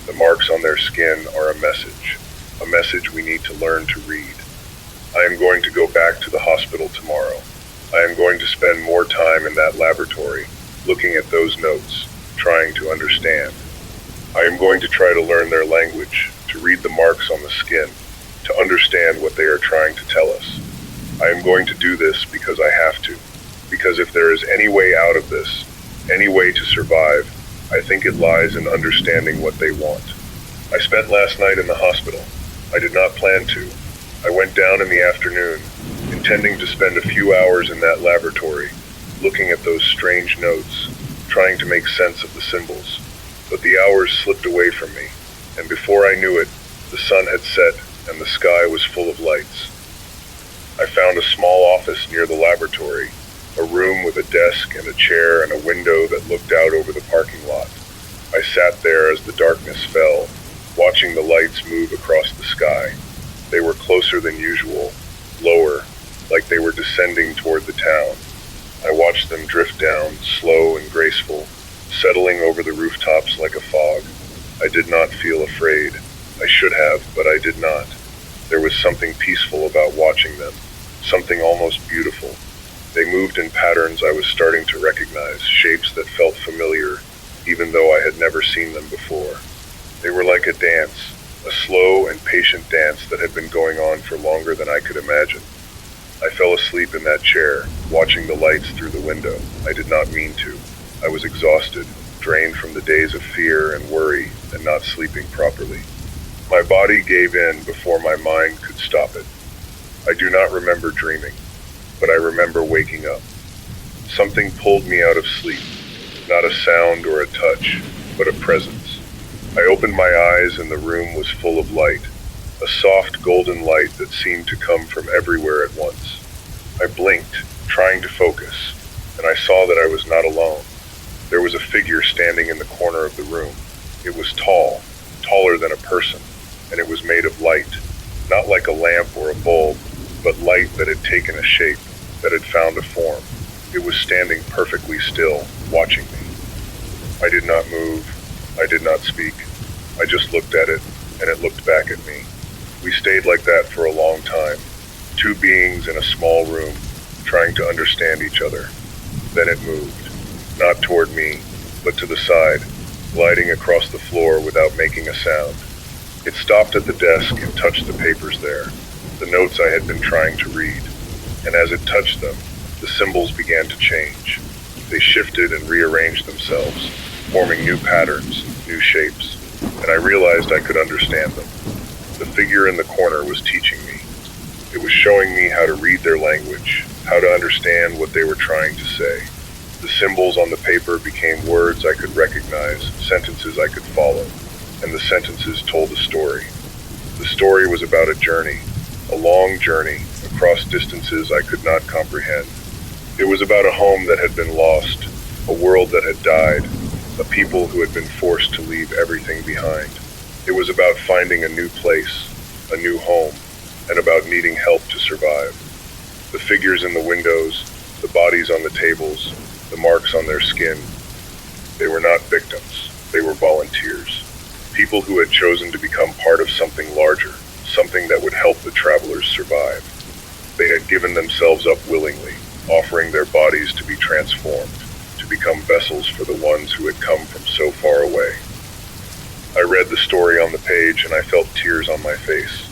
The marks on their skin are a message we need to learn to read. I am going to go back to the hospital tomorrow. I am going to spend more time in that laboratory, looking at those notes, trying to understand. I am going to try to learn their language, to read the marks on the skin, to understand what they are trying to tell us. I am going to do this because I have to, because if there is any way out of this, any way to survive, I think it lies in understanding what they want. I spent last night in the hospital. I did not plan to. I went down in the afternoon, intending to spend a few hours in that laboratory, looking at those strange notes, trying to make sense of the symbols. But the hours slipped away from me, and before I knew it, the sun had set and the sky was full of lights. I found a small office near the laboratory, a room with a desk and a chair and a window that looked out over the parking lot. I sat there as the darkness fell, watching the lights move across the sky. They were closer than usual, lower, like they were descending toward the town. I watched them drift down, slow and graceful, settling over the rooftops like a fog. I did not feel afraid. I should have, but I did not. There was something peaceful about watching them, something almost beautiful. They moved in patterns I was starting to recognize, shapes that felt familiar, even though I had never seen them before. They were like a dance, a slow and patient dance that had been going on for longer than I could imagine. I fell asleep in that chair, watching the lights through the window. I did not mean to. I was exhausted, drained from the days of fear and worry and not sleeping properly. My body gave in before my mind could stop it. I do not remember dreaming, but I remember waking up. Something pulled me out of sleep, not a sound or a touch, but a presence. I opened my eyes and the room was full of light, a soft golden light that seemed to come from everywhere at once. I blinked, trying to focus, and I saw that I was not alone. There was a figure standing in the corner of the room. It was tall, taller than a person, and it was made of light, not like a lamp or a bulb, but light that had taken a shape, that had found a form. It was standing perfectly still, watching me. I did not move. I did not speak. I just looked at it, and it looked back at me. We stayed like that for a long time, two beings in a small room, trying to understand each other. Then it moved, not toward me, but to the side, gliding across the floor without making a sound. It stopped at the desk and touched the papers there, the notes I had been trying to read, and as it touched them, the symbols began to change. They shifted and rearranged themselves, forming new patterns, new shapes, and I realized I could understand them. The figure in the corner was teaching me. It was showing me how to read their language, how to understand what they were trying to say. The symbols on the paper became words I could recognize, sentences I could follow, and the sentences told a story. The story was about a journey, a long journey, across distances I could not comprehend. It was about a home that had been lost, a world that had died, a people who had been forced to leave everything behind. It was about finding a new place, a new home, and about needing help to survive. The figures in the windows, the bodies on the tables, the marks on their skin, they were not victims, they were volunteers. People who had chosen to become part of something larger, something that would help the travelers survive. They had given themselves up willingly, offering their bodies to be transformed, to become vessels for the ones who had come from so far away. I read the story on the page and I felt tears on my face.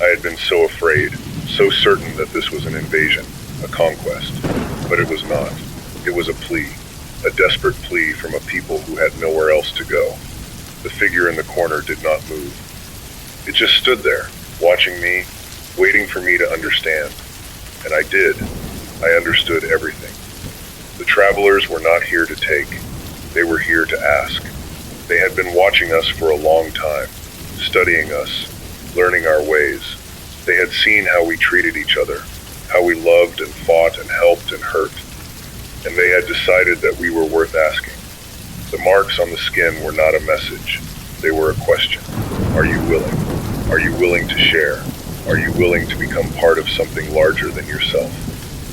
I had been so afraid, so certain that this was an invasion, a conquest, but it was not. It was a plea, a desperate plea from a people who had nowhere else to go. The figure in the corner did not move. It just stood there, watching me, waiting for me to understand. And I did. I understood everything. The travelers were not here to take. They were here to ask. They had been watching us for a long time, studying us, learning our ways. They had seen how we treated each other, how we loved and fought and helped and hurt. And they had decided that we were worth asking. The marks on the skin were not a message. They were a question. Are you willing? Are you willing to share? Are you willing to become part of something larger than yourself?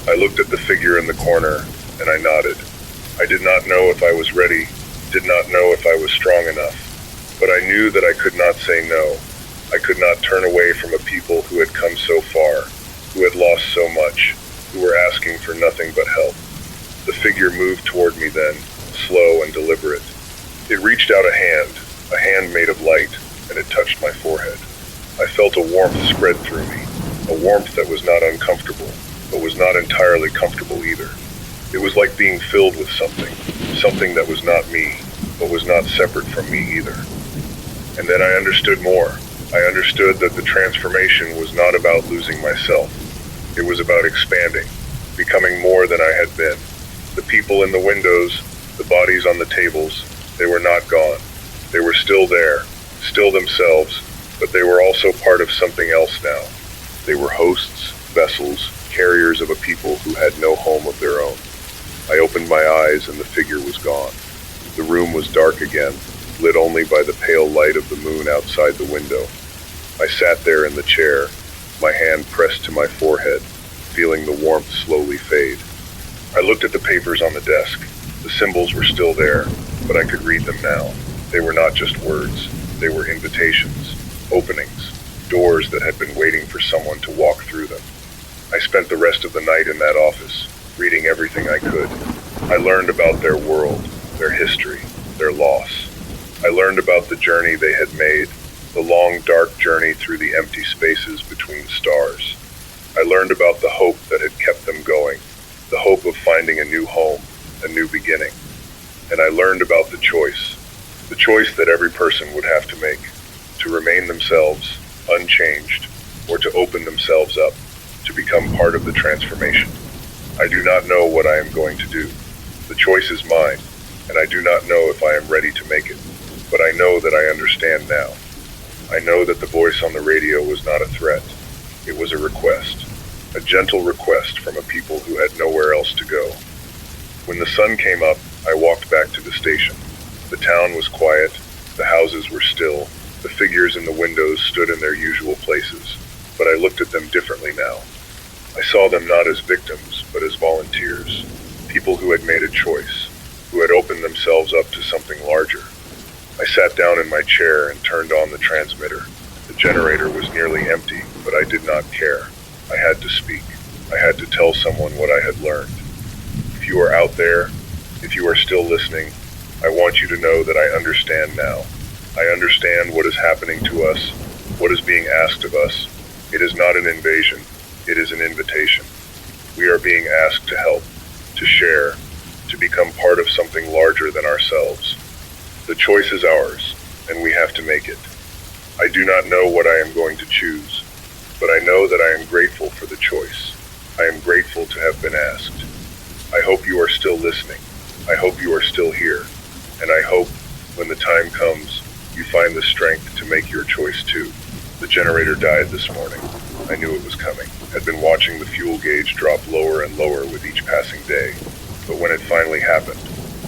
I looked at the figure in the corner, and I nodded. I did not know if I was ready, did not know if I was strong enough, but I knew that I could not say no. I could not turn away from a people who had come so far, who had lost so much, who were asking for nothing but help. The figure moved toward me then, slow and deliberate. It reached out a hand made of light, and it touched my forehead. I felt a warmth spread through me, a warmth that was not uncomfortable, but was not entirely comfortable either. It was like being filled with something that was not me, but was not separate from me either. And then I understood more. I understood that the transformation was not about losing myself. It was about expanding, becoming more than I had been. The people in the windows, the bodies on the tables, they were not gone. They were still there, still themselves, but they were also part of something else now. They were hosts, vessels, carriers of a people who had no home of their own. I opened my eyes and the figure was gone. The room was dark again, lit only by the pale light of the moon outside the window. I sat there in the chair, my hand pressed to my forehead, feeling the warmth slowly fade. I looked at the papers on the desk. The symbols were still there, but I could read them now. They were not just words. They were invitations, openings, doors that had been waiting for someone to walk through them. I spent the rest of the night in that office, reading everything I could. I learned about their world, their history, their loss. I learned about the journey they had made, the long, dark journey through the empty spaces between stars. I learned about the hope that had kept them going, the hope of finding a new home, a new beginning. And I learned about the choice that every person would have to make, to remain themselves, unchanged, or to open themselves up, to become part of the transformation. I do not know what I am going to do. The choice is mine, and I do not know if I am ready to make it, but I know that I understand now. I know that the voice on the radio was not a threat. It was a request, a gentle request from a people who had nowhere else to go. When the sun came up, I walked back to the station. The town was quiet, the houses were still, the figures in the windows stood in their usual places, but I looked at them differently now. I saw them not as victims, but as volunteers, people who had made a choice, who had opened themselves up to something larger. I sat down in my chair and turned on the transmitter. The generator was nearly empty, but I did not care. I had to speak. I had to tell someone what I had learned. If you are out there, if you are still listening, I want you to know that I understand now. I understand what is happening to us, what is being asked of us. It is not an invasion, it is an invitation. We are being asked to help, to share, to become part of something larger than ourselves. The choice is ours, and we have to make it. I do not know what I am going to choose, but I know that I am grateful for the choice. I am grateful to have been asked. I hope you are still listening. I hope you are still here. And I hope, when the time comes, you find the strength to make your choice too. The generator died this morning. I knew it was coming. Had been watching the fuel gauge drop lower and lower with each passing day. But when it finally happened,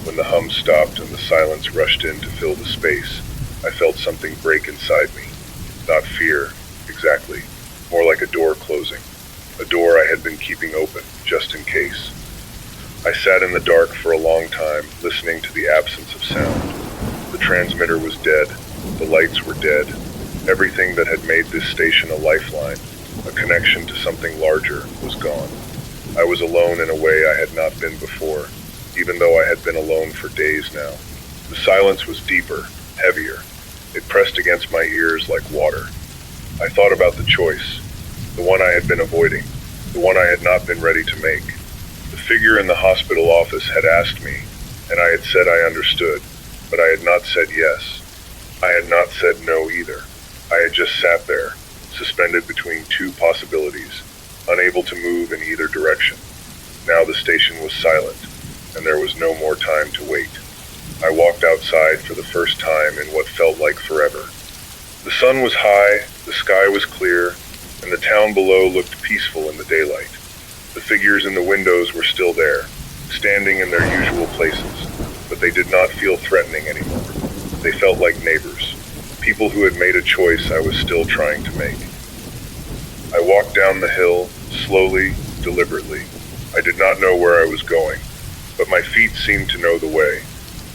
when the hum stopped and the silence rushed in to fill the space, I felt something break inside me. Not fear, exactly. More like a door closing. A door I had been keeping open, just in case. I sat in the dark for a long time, listening to the absence of sound. The transmitter was dead. The lights were dead. Everything that had made this station a lifeline, a connection to something larger, was gone. I was alone in a way I had not been before, even though I had been alone for days now. The silence was deeper, heavier. It pressed against my ears like water. I thought about the choice, the one I had been avoiding, the one I had not been ready to make. The figure in the hospital office had asked me, and I had said I understood, but I had not said yes. I had not said no either. I had just sat there, suspended between two possibilities, unable to move in either direction. Now the station was silent, and there was no more time to wait. I walked outside for the first time in what felt like forever. The sun was high, the sky was clear, and the town below looked peaceful in the daylight. The figures in the windows were still there, standing in their usual places, but they did not feel threatening anymore. They felt like neighbors, people who had made a choice I was still trying to make. I walked down the hill, slowly, deliberately. I did not know where I was going, but my feet seemed to know the way.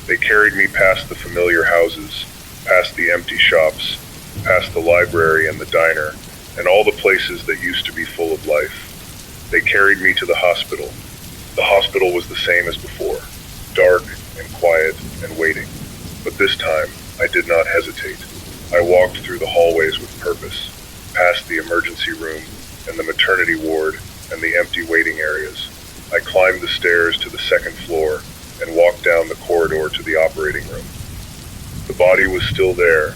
They carried me past the familiar houses, past the empty shops, past the library and the diner, and all the places that used to be full of life. They carried me to the hospital. The hospital was the same as before, dark and quiet and waiting. But this time, I did not hesitate. I walked through the hallways with purpose, past the emergency room and the maternity ward and the empty waiting areas. I climbed the stairs to the second floor and walked down the corridor to the operating room. The body was still there,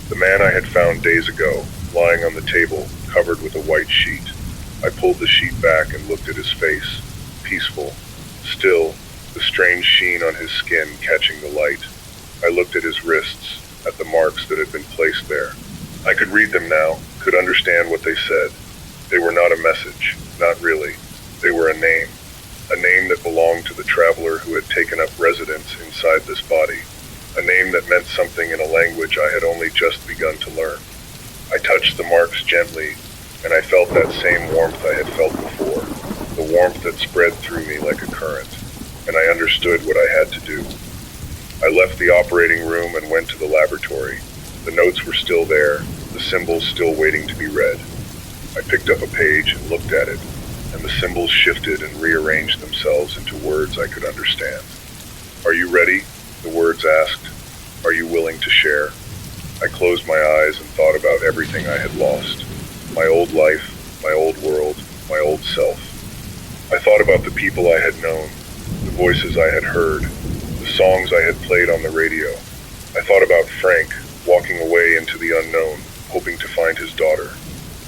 the man I had found days ago, lying on the table, covered with a white sheet. I pulled the sheet back and looked at his face, peaceful, still, the strange sheen on his skin catching the light. I looked at his wrists, at the marks that had been placed there. I could read them now, could understand what they said. They were not a message, not really. They were a name that belonged to the traveler who had taken up residence inside this body, a name that meant something in a language I had only just begun to learn. I touched the marks gently, and I felt that same warmth I had felt before, the warmth that spread through me like a current, and I understood what I had to do. I left the operating room and went to the laboratory. The notes were still there, the symbols still waiting to be read. I picked up a page and looked at it, and the symbols shifted and rearranged themselves into words I could understand. "Are you ready?" the words asked. "Are you willing to share?" I closed my eyes and thought about everything I had lost. My old life, my old world, my old self. I thought about the people I had known, the voices I had heard, the songs I had played on the radio. I thought about Frank, walking away into the unknown, hoping to find his daughter.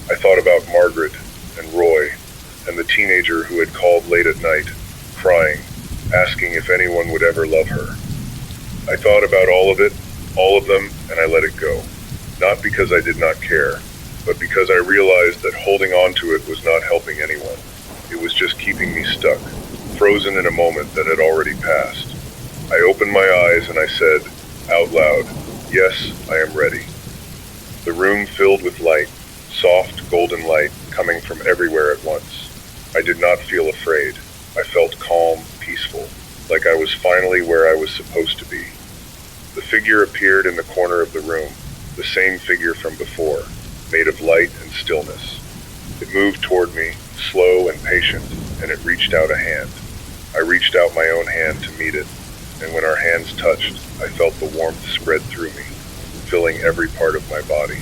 I thought about Margaret and Roy, and the teenager who had called late at night, crying, asking if anyone would ever love her. I thought about all of it, all of them, and I let it go. Not because I did not care, but because I realized that holding on to it was not helping anyone. It was just keeping me stuck, frozen in a moment that had already passed. I opened my eyes and I said, out loud, "Yes, I am ready." The room filled with light, soft, golden light coming from everywhere at once. I did not feel afraid. I felt calm, peaceful, like I was finally where I was supposed to be. The figure appeared in the corner of the room, the same figure from before, made of light and stillness. It moved toward me, slow and patient, and it reached out a hand. I reached out my own hand to meet it, and when our hands touched, I felt the warmth spread through me, filling every part of my body.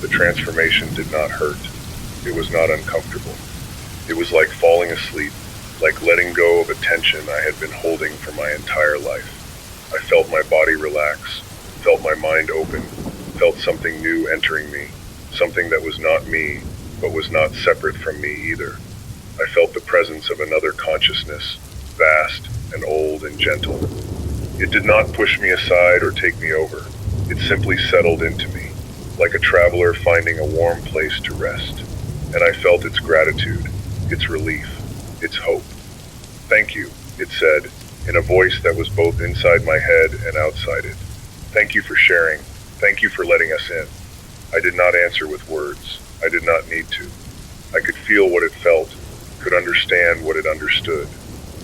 The transformation did not hurt. It was not uncomfortable. It was like falling asleep, like letting go of a tension I had been holding for my entire life. I felt my body relax, felt my mind open, felt something new entering me, something that was not me, but was not separate from me either. I felt the presence of another consciousness, vast and old and gentle. It did not push me aside or take me over. It simply settled into me, like a traveler finding a warm place to rest. And I felt its gratitude, its relief, its hope. "Thank you," it said, in a voice that was both inside my head and outside it. "Thank you for sharing. Thank you for letting us in." I did not answer with words. I did not need to. I could feel what it felt, could understand what it understood.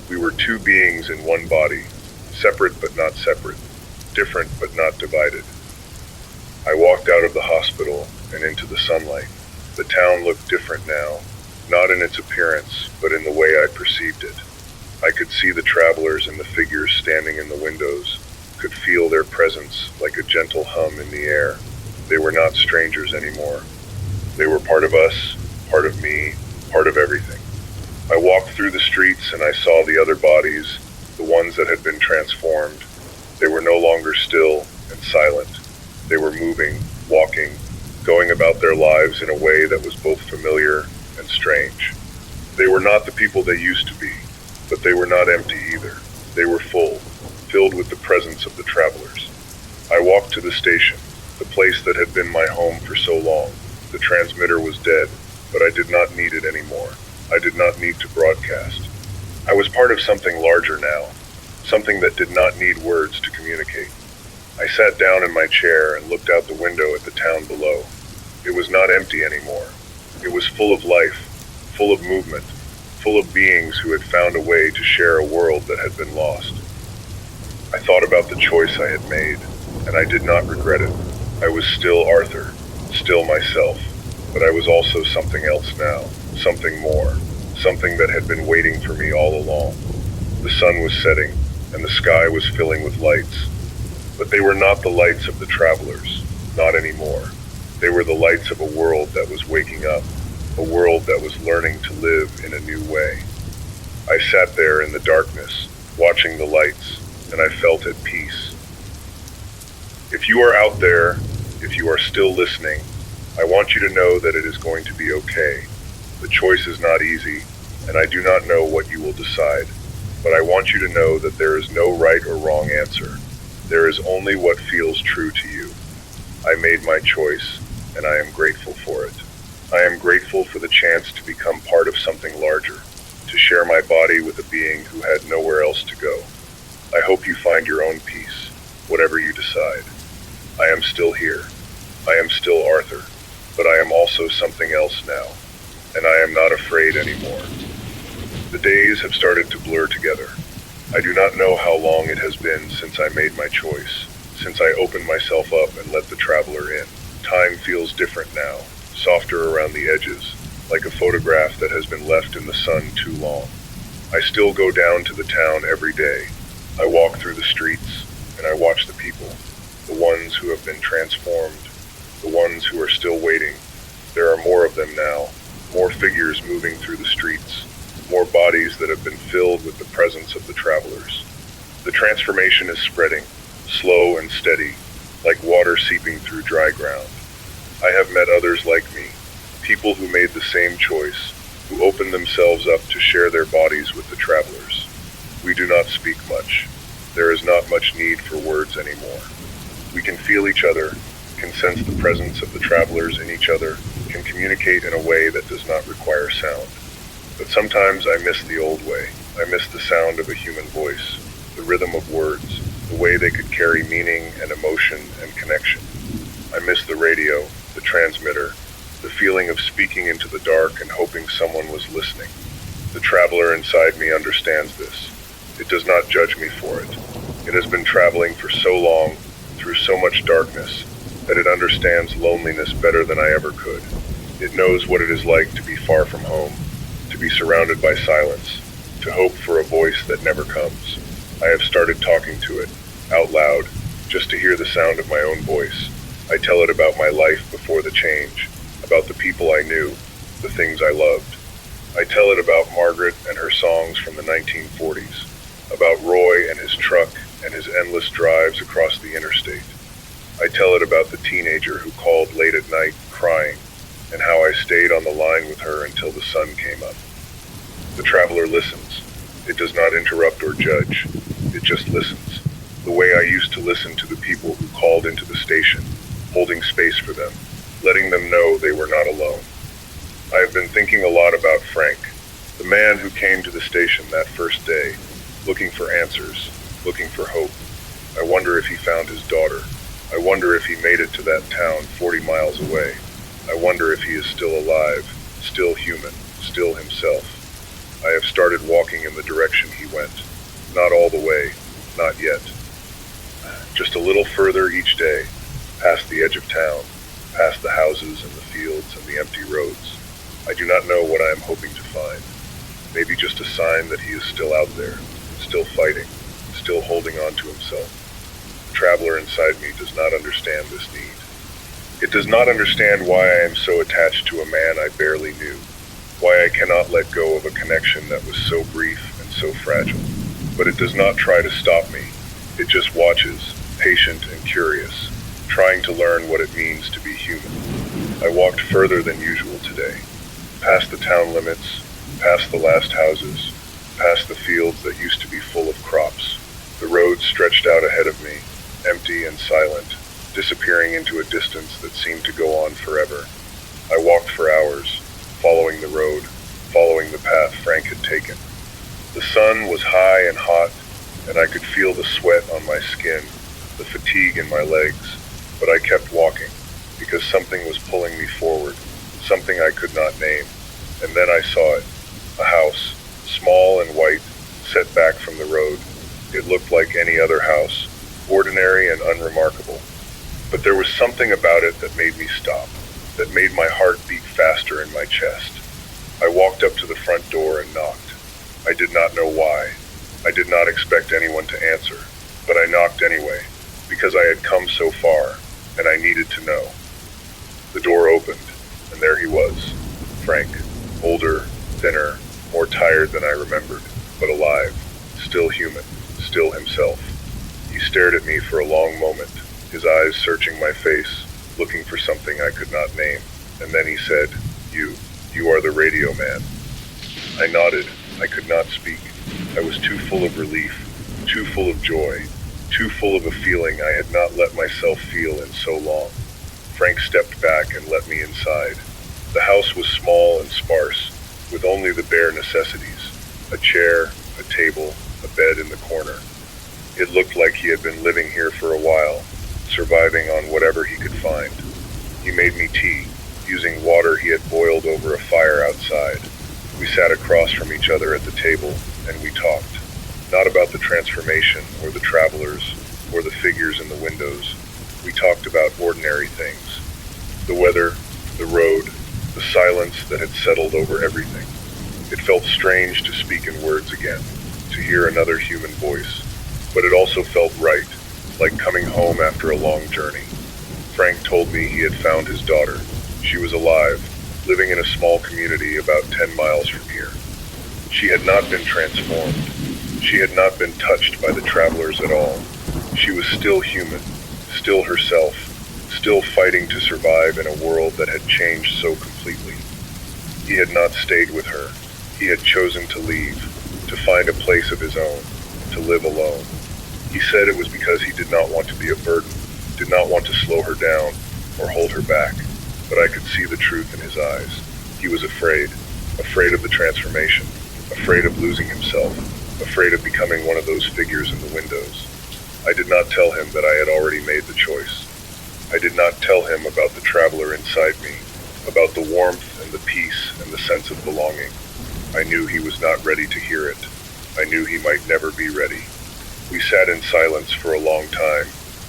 We were two beings in one body, separate but not separate, different but not divided. I walked out of the hospital and into the sunlight. The town looked different now, not in its appearance, but in the way I perceived it. I could see the travelers and the figures standing in the windows, could feel their presence like a gentle hum in the air. They were not strangers anymore. They were part of us, part of me, part of everything. I walked through the streets and I saw the other bodies, the ones that had been transformed. They were no longer still and silent. They were moving, walking, going about their lives in a way that was both familiar and strange. They were not the people they used to be, but they were not empty either. They were full, filled with the presence of the travelers. I walked to the station, the place that had been my home for so long. The transmitter was dead, but I did not need it anymore. I did not need to broadcast. I was part of something larger now, something that did not need words to communicate. I sat down in my chair and looked out the window at the town below. It was not empty anymore. It was full of life, full of movement, full of beings who had found a way to share a world that had been lost. I thought about the choice I had made, and I did not regret it. I was still Arthur, still myself, but I was also something else now, something more, something that had been waiting for me all along. The sun was setting, and the sky was filling with lights. But they were not the lights of the travelers, not anymore. They were the lights of a world that was waking up, a world that was learning to live in a new way. I sat there in the darkness, watching the lights, and I felt at peace. If you are out there, if you are still listening, I want you to know that it is going to be okay. The choice is not easy, and I do not know what you will decide, but I want you to know that there is no right or wrong answer. There is only what feels true to you. I made my choice, and I am grateful for it. I am grateful for the chance to become part of something larger, to share my body with a being who had nowhere else to go. I hope you find your own peace, whatever you decide. I am still here. I am still Arthur, but I am also something else now, and I am not afraid anymore. The days have started to blur together. I do not know how long it has been since I made my choice, since I opened myself up and let the traveler in. Time feels different now, softer around the edges, like a photograph that has been left in the sun too long. I still go down to the town every day. I walk through the streets, and I watch the people, the ones who have been transformed, the ones who are still waiting. There are more of them now, more figures moving through the streets, more bodies that have been filled with the presence of the travelers. The transformation is spreading, slow and steady, like water seeping through dry ground. I have met others like me, people who made the same choice, who opened themselves up to share their bodies with the travelers. We do not speak much. There is not much need for words anymore. We can feel each other, can sense the presence of the travelers in each other, can communicate in a way that does not require sound. But sometimes I miss the old way. I miss the sound of a human voice. the rhythm of words, the way they could carry meaning and emotion and connection. I miss the radio, the transmitter, the feeling of speaking into the dark and hoping someone was listening. The traveler inside me understands this. It does not judge me for it. It has been traveling for so long, through so much darkness, that it understands loneliness better than I ever could. It knows what it is like to be far from home, to be surrounded by silence, to hope for a voice that never comes. I have started talking to it, out loud, just to hear the sound of my own voice. I tell it about my life before the change, about the people I knew, the things I loved. I tell it about Margaret and her songs from the 1940s, about Roy and his truck and his endless drives across the interstate. I tell it about the teenager who called late at night, crying, and how I stayed on the line with her until the sun came up. The traveler listens. It does not interrupt or judge. It just listens. The way I used to listen to the people who called into the station, holding space for them, letting them know they were not alone. I have been thinking a lot about Frank, the man who came to the station that first day, looking for answers, looking for hope. I wonder if he found his daughter. I wonder if he made it to that town 40 miles away. I wonder if he is still alive, still human, still himself. I have started walking in the direction he went. Not all the way, not yet. Just a little further each day, past the edge of town, past the houses and the fields and the empty roads. I do not know what I am hoping to find. Maybe just a sign that he is still out there, still fighting, still holding on to himself. The traveler inside me does not understand this need. It does not understand why I am so attached to a man I barely knew, why I cannot let go of a connection that was so brief and so fragile. But it does not try to stop me. It just watches, patient and curious, trying to learn what it means to be human. I walked further than usual today, past the town limits, past the last houses, past the fields that used to be full of crops. The road stretched out ahead of me, empty and silent, disappearing into a distance that seemed to go on forever. I walked for hours, following the road, following the path Frank had taken. The sun was high and hot, and I could feel the sweat on my skin, the fatigue in my legs, but I kept walking, because something was pulling me forward, something I could not name. And then I saw it, a house, small and white, set back from the road. It looked like any other house, ordinary and unremarkable. But there was something about it that made me stop, that made my heart beat faster in my chest. I walked up to the front door and knocked. I did not know why. I did not expect anyone to answer, but I knocked anyway, because I had come so far, and I needed to know. The door opened, and there he was, Frank, older, thinner, more tired than I remembered, but alive, still human, still himself. He stared at me for a long moment, his eyes searching my face, looking for something I could not name, and then he said, You are the radio man." I nodded. I could not speak. I was too full of relief, too full of joy, too full of a feeling I had not let myself feel in so long. Frank stepped back and let me inside. The house was small and sparse, with only the bare necessities, a chair, a table, a bed in the corner. It looked like he had been living here for a while, surviving on whatever he could find. He made me tea, using water he had boiled over a fire outside. We sat across from each other at the table, and we talked. Not about the transformation, or the travelers, or the figures in the windows. We talked about ordinary things. The weather, the road, the silence that had settled over everything. It felt strange to speak in words again, to hear another human voice. But it also felt right, like coming home after a long journey. Frank told me he had found his daughter. She was alive, living in a small community about 10 miles from here. She had not been transformed. She had not been touched by the travelers at all. She was still human, still herself, still fighting to survive in a world that had changed so completely. He had not stayed with her. He had chosen to leave, to find a place of his own, to live alone. He said it was because he did not want to be a burden, did not want to slow her down or hold her back, but I could see the truth in his eyes. He was afraid of the transformation, afraid of losing himself, afraid of becoming one of those figures in the windows. I did not tell him that I had already made the choice. I did not tell him about the traveler inside me, about the warmth and the peace and the sense of belonging. I knew he was not ready to hear it. I knew he might never be ready. We sat in silence for a long time,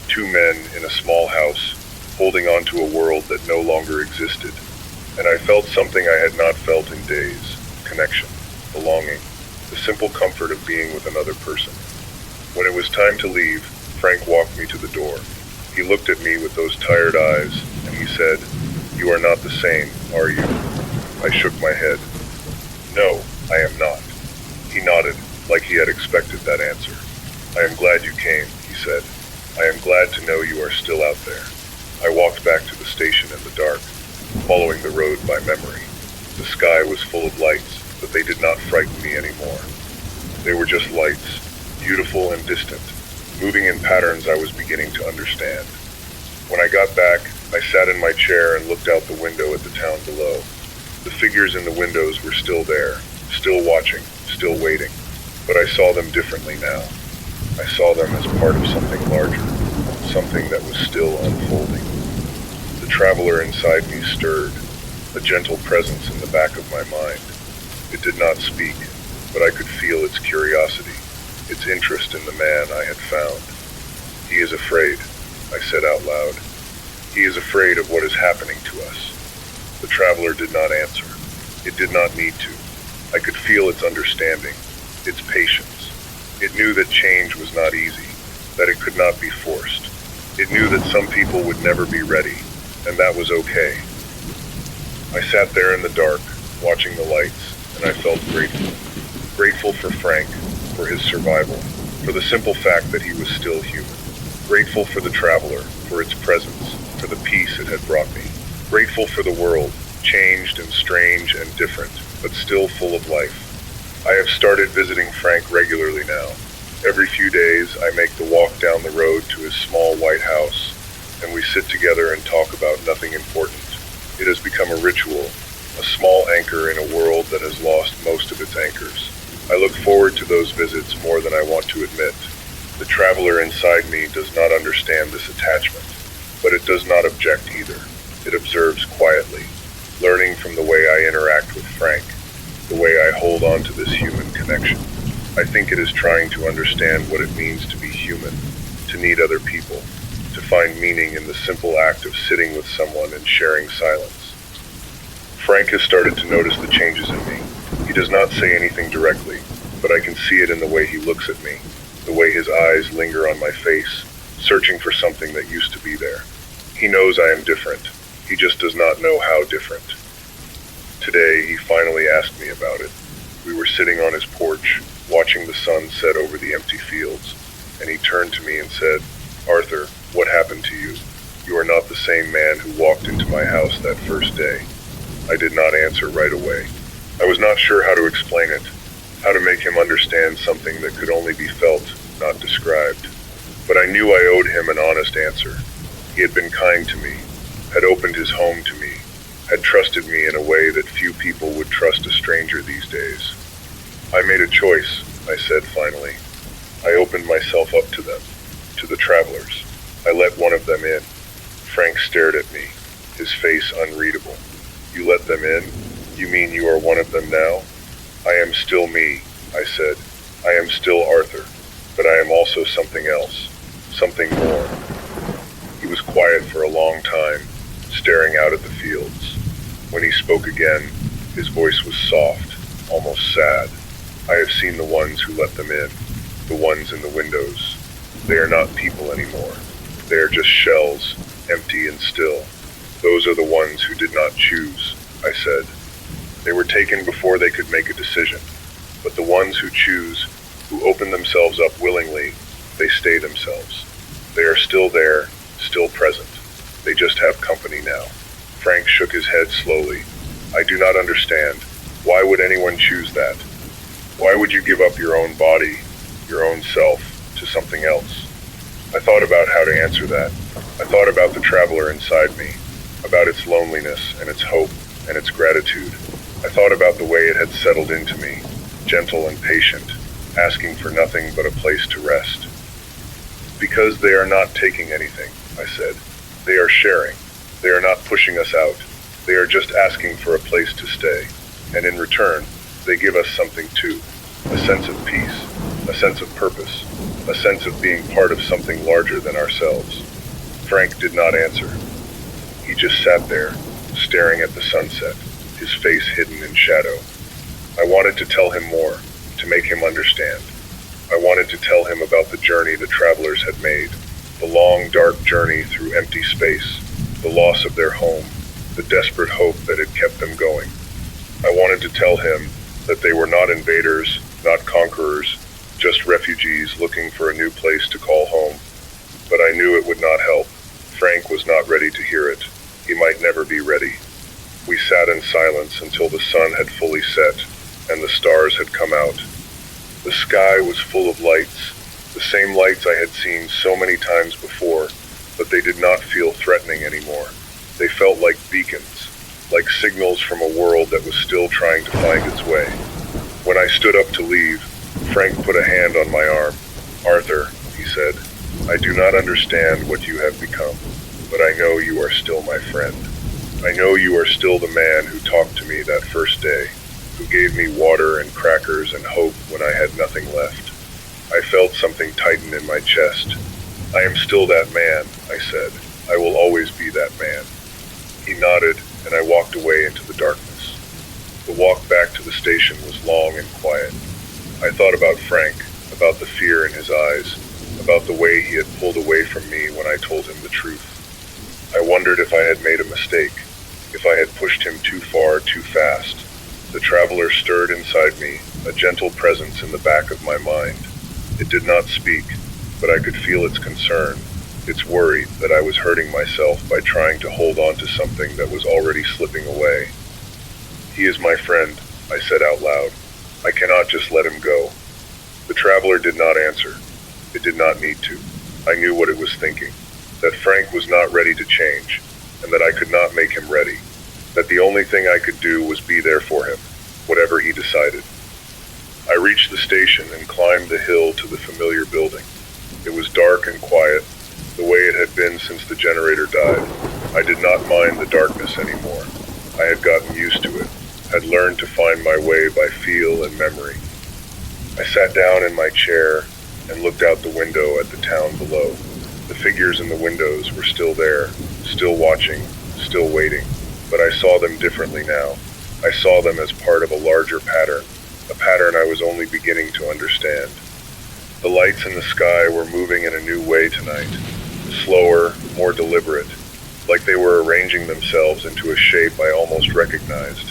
two men in a small house, holding on to a world that no longer existed. And I felt something I had not felt in days: connection, belonging, the simple comfort of being with another person. When it was time to leave, Frank walked me to the door. He looked at me with those tired eyes, and he said, "You are not the same, are you?" I shook my head. "No, I am not." He nodded, like he had expected that answer. "I am glad you came," he said. "I am glad to know you are still out there." I walked back to the station in the dark, following the road by memory. The sky was full of lights, but they did not frighten me anymore. They were just lights, beautiful and distant, moving in patterns I was beginning to understand. When I got back, I sat in my chair and looked out the window at the town below. The figures in the windows were still there, still watching, still waiting, but I saw them differently now. I saw them as part of something larger, something that was still unfolding. The traveler inside me stirred, a gentle presence in the back of my mind. It did not speak, but I could feel its curiosity, its interest in the man I had found. "He is afraid," I said out loud. "He is afraid of what is happening to us." The traveler did not answer. It did not need to. I could feel its understanding, its patience. It knew that change was not easy, that it could not be forced. It knew that some people would never be ready, and that was okay. I sat there in the dark, watching the lights, and I felt grateful. Grateful for Frank, for his survival, for the simple fact that he was still human. Grateful for the traveler, for its presence, for the peace it had brought me. Grateful for the world, changed and strange and different, but still full of life. I have started visiting Frank regularly now. Every few days, I make the walk down the road to his small white house, and we sit together and talk about nothing important. It has become a ritual, a small anchor in a world that has lost most of its anchors. I look forward to those visits more than I want to admit. The traveler inside me does not understand this attachment, but it does not object either. It observes quietly, learning from the way I interact with Frank, the way I hold on to this human connection. I think it is trying to understand what it means to be human, to need other people, to find meaning in the simple act of sitting with someone and sharing silence. Frank has started to notice the changes in me. He does not say anything directly, but I can see it in the way he looks at me, the way his eyes linger on my face, searching for something that used to be there. He knows I am different. He just does not know how different. Today, he finally asked me about it. We were sitting on his porch, watching the sun set over the empty fields, and he turned to me and said, "Arthur, what happened to you? You are not the same man who walked into my house that first day." I did not answer right away. I was not sure how to explain it, how to make him understand something that could only be felt, not described. But I knew I owed him an honest answer. He had been kind to me, had opened his home to me, had trusted me in a way that few people would trust a stranger these days. "I made a choice," I said finally. I opened myself up to them, to the travelers. I let one of them in. Frank stared at me, his face unreadable. "You let them in? You mean you are one of them now?" "I am still me," I said. "I am still Arthur, but I am also something else, something more." He was quiet for a long time, staring out at the fields. When he spoke again, his voice was soft, almost sad. "I have seen the ones who let them in, the ones in the windows. They are not people anymore. They are just shells, empty and still. Those are the ones who did not choose," I said. "They were taken before they could make a decision. But the ones who choose, who open themselves up willingly, they stay themselves. They are still there, still present. They just have company now." Frank shook his head slowly. "I do not understand. Why would anyone choose that? Why would you give up your own body, your own self, to something else?" I thought about how to answer that. I thought about the traveler inside me, about its loneliness and its hope and its gratitude. I thought about the way it had settled into me, gentle and patient, asking for nothing but a place to rest. Because they are not taking anything, I said. They are sharing. They are not pushing us out. They are just asking for a place to stay. And in return, they give us something too. A sense of peace, a sense of purpose, a sense of being part of something larger than ourselves. Frank did not answer. He just sat there, staring at the sunset, his face hidden in shadow. I wanted to tell him more, to make him understand. I wanted to tell him about the journey the travelers had made, the long, dark journey through empty space, the loss of their home, the desperate hope that had kept them going. I wanted to tell him that they were not invaders, not conquerors, just refugees looking for a new place to call home. But I knew it would not help. Frank was not ready to hear it. He might never be ready. We sat in silence until the sun had fully set and the stars had come out. The sky was full of lights, the same lights I had seen so many times before, but they did not feel threatening anymore. They felt like beacons, like signals from a world that was still trying to find its way. When I stood up to leave, Frank put a hand on my arm. "Arthur," he said, "I do not understand what you have become, but I know you are still my friend. I know you are still the man who talked to me that first day, who gave me water and crackers and hope when I had nothing left." I felt something tighten in my chest. "I am still that man," I said. "I will always be that man." He nodded, and I walked away into the darkness. The walk back to the station was long and quiet. I thought about Frank, about the fear in his eyes, about the way he had pulled away from me when I told him the truth. I wondered if I had made a mistake, if I had pushed him too far, too fast. The traveler stirred inside me, a gentle presence in the back of my mind. It did not speak, but I could feel its concern, its worry that I was hurting myself by trying to hold on to something that was already slipping away. "He is my friend," I said out loud. "I cannot just let him go." The traveler did not answer. It did not need to. I knew what it was thinking, that Frank was not ready to change, and that I could not make him ready, that the only thing I could do was be there for him, whatever he decided. I reached the station and climbed the hill to the familiar building. It was dark and quiet, the way it had been since the generator died. I did not mind the darkness anymore. I had gotten used to it, had learned to find my way by feel and memory. I sat down in my chair and looked out the window at the town below. The figures in the windows were still there, still watching, still waiting, but I saw them differently now. I saw them as part of a larger pattern, a pattern I was only beginning to understand. The lights in the sky were moving in a new way tonight, slower, more deliberate, like they were arranging themselves into a shape I almost recognized.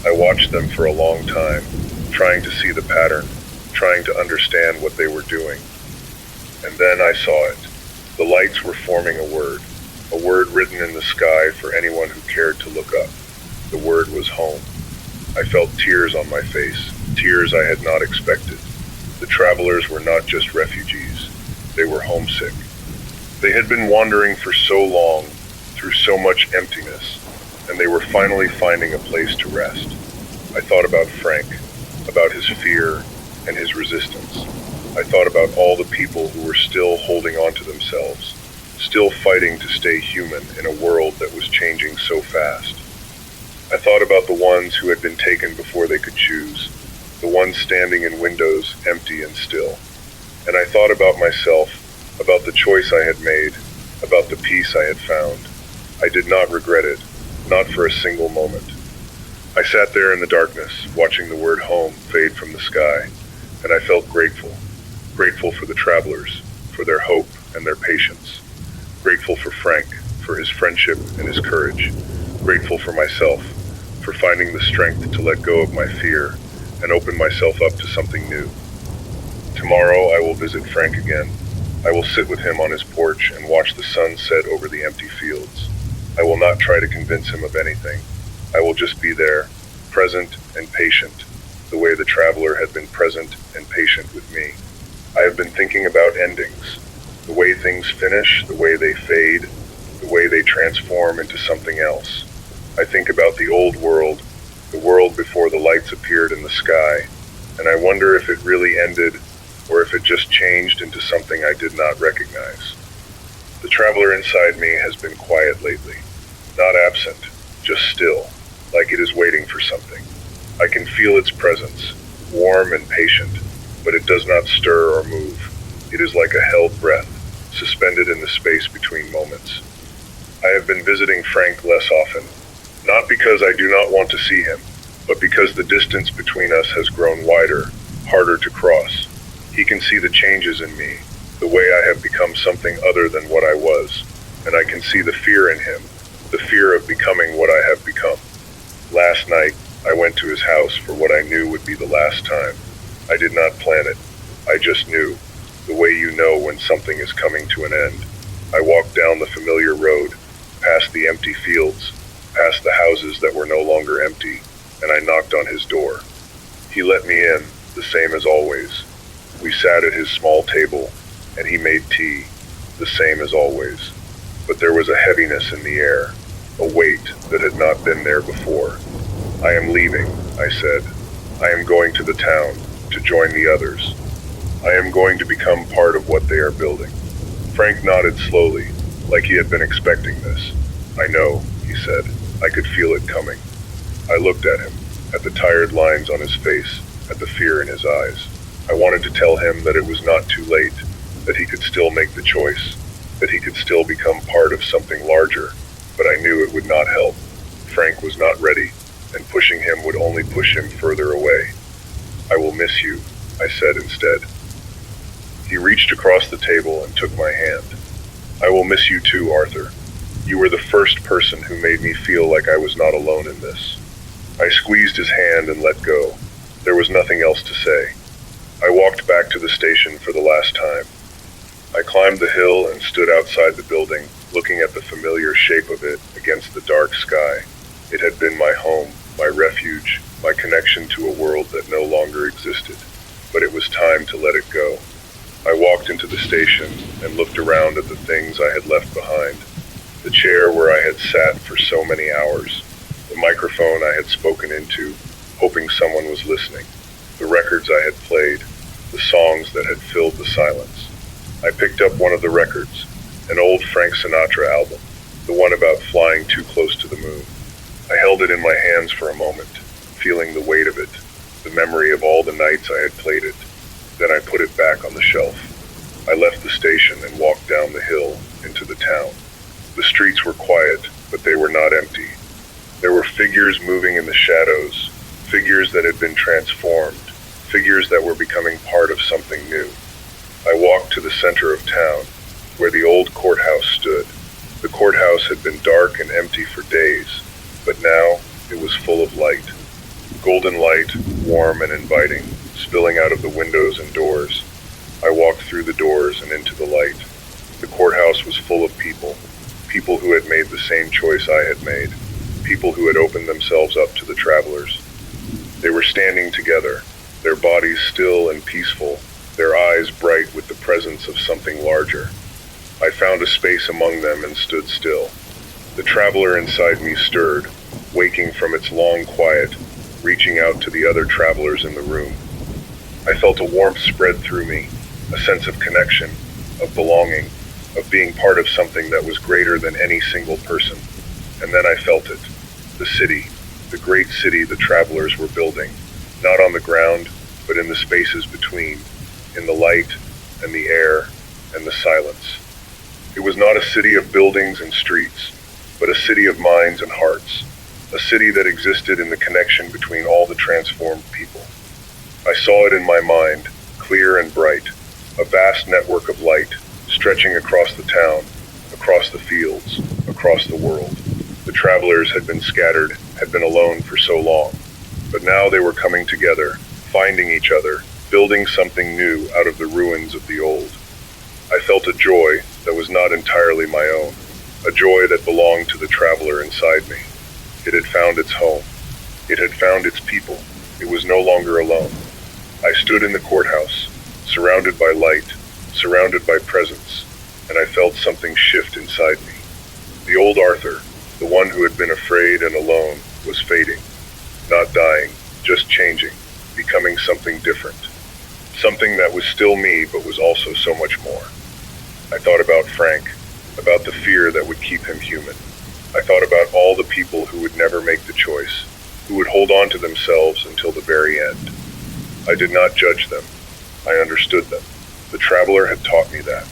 I watched them for a long time, trying to see the pattern, trying to understand what they were doing. And then I saw it. The lights were forming a word written in the sky for anyone who cared to look up. The word was home. I felt tears on my face, tears I had not expected. The travelers were not just refugees. They were homesick. They had been wandering for so long, through so much emptiness, and they were finally finding a place to rest. I thought about Frank, about his fear and his resistance. I thought about all the people who were still holding on to themselves, still fighting to stay human in a world that was changing so fast. I thought about the ones who had been taken before they could choose, the ones standing in windows, empty and still. And I thought about myself, about the choice I had made, about the peace I had found. I did not regret it, not for a single moment. I sat there in the darkness, watching the word home fade from the sky, and I felt grateful. Grateful for the travelers, for their hope and their patience. Grateful for Frank, for his friendship and his courage. Grateful for myself, for finding the strength to let go of my fear and open myself up to something new. Tomorrow I will visit Frank again. I will sit with him on his porch and watch the sun set over the empty fields. I will not try to convince him of anything. I will just be there, present and patient, the way the traveler had been present and patient with me. I have been thinking about endings, the way things finish, the way they fade, the way they transform into something else. I think about the old world, the world before the lights appeared in the sky, and I wonder if it really ended, or if it just changed into something I did not recognize. The traveler inside me has been quiet lately, not absent, just still, like it is waiting for something. I can feel its presence, warm and patient, but it does not stir or move. It is like a held breath, suspended in the space between moments. I have been visiting Frank less often, not because I do not want to see him, but because the distance between us has grown wider, harder to cross. He can see the changes in me, the way I have become something other than what I was, and I can see the fear in him, the fear of becoming what I have become. Last night, I went to his house for what I knew would be the last time. I did not plan it. I just knew, the way you know when something is coming to an end. I walked down the familiar road, past the empty fields, past the houses that were no longer empty, and I knocked on his door. He let me in, the same as always. We sat at his small table, and he made tea, the same as always. But there was a heaviness in the air, a weight that had not been there before. I am leaving, I said. I am going to the town, to join the others. I am going to become part of what they are building. Frank nodded slowly, like he had been expecting this. I know, he said. I could feel it coming. I looked at him, at the tired lines on his face, at the fear in his eyes. I wanted to tell him that it was not too late, that he could still make the choice, that he could still become part of something larger, but I knew it would not help. Frank was not ready, and pushing him would only push him further away. I will miss you, I said instead. He reached across the table and took my hand. I will miss you too, Arthur. You were the first person who made me feel like I was not alone in this. I squeezed his hand and let go. There was nothing else to say. I walked back to the station for the last time. I climbed the hill and stood outside the building, looking at the familiar shape of it against the dark sky. It had been my home, my refuge, my connection to a world that no longer existed. But it was time to let it go. I walked into the station and looked around at the things I had left behind. The chair where I had sat for so many hours. The microphone I had spoken into, hoping someone was listening. The records I had played. The songs that had filled the silence. I picked up one of the records, an old Frank Sinatra album, the one about flying too close to the moon. I held it in my hands for a moment, feeling the weight of it, the memory of all the nights I had played it. Then I put it back on the shelf. I left the station and walked down the hill into the town. The streets were quiet, but they were not empty. There were figures moving in the shadows, figures that had been transformed, figures that were becoming part of something new. I walked to the center of town, where the old courthouse stood. The courthouse had been dark and empty for days, but now it was full of light. Golden light, warm and inviting, spilling out of the windows and doors. I walked through the doors and into the light. The courthouse was full of people, people who had made the same choice I had made, people who had opened themselves up to the travelers. They were standing together, their bodies still and peaceful, their eyes bright with the presence of something larger. I found a space among them and stood still. The traveler inside me stirred, waking from its long quiet, reaching out to the other travelers in the room. I felt a warmth spread through me, a sense of connection, of belonging, of being part of something that was greater than any single person. And then I felt it. The city, the great city the travelers were building, not on the ground, but in the spaces between, in the light and the air and the silence. It was not a city of buildings and streets, but a city of minds and hearts, a city that existed in the connection between all the transformed people. I saw it in my mind, clear and bright, a vast network of light, stretching across the town, across the fields, across the world. The travelers had been scattered, had been alone for so long, but now they were coming together, finding each other, building something new out of the ruins of the old. I felt a joy that was not entirely my own, a joy that belonged to the traveler inside me. It had found its home. It had found its people. It was no longer alone. I stood in the courthouse, surrounded by light, surrounded by presence, and I felt something shift inside me. The old Arthur, the one who had been afraid and alone, was fading, not dying, just changing. becoming something different. Something that was still me, but was also so much more. I thought about Frank, about the fear that would keep him human. I thought about all the people who would never make the choice, who would hold on to themselves until the very end. I did not judge them. I understood them. The traveler had taught me that.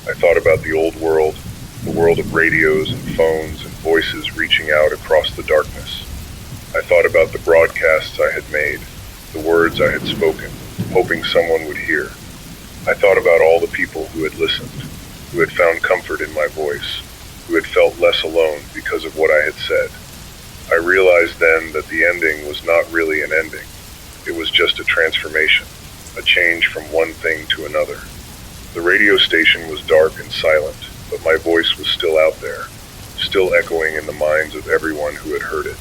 I thought about the old world, the world of radios and phones and voices reaching out across the darkness. I thought about the broadcasts I had made, the words I had spoken, hoping someone would hear. I thought about all the people who had listened, who had found comfort in my voice, who had felt less alone because of what I had said. I realized then that the ending was not really an ending. It was just a transformation, a change from one thing to another. The radio station was dark and silent, but my voice was still out there, still echoing in the minds of everyone who had heard it.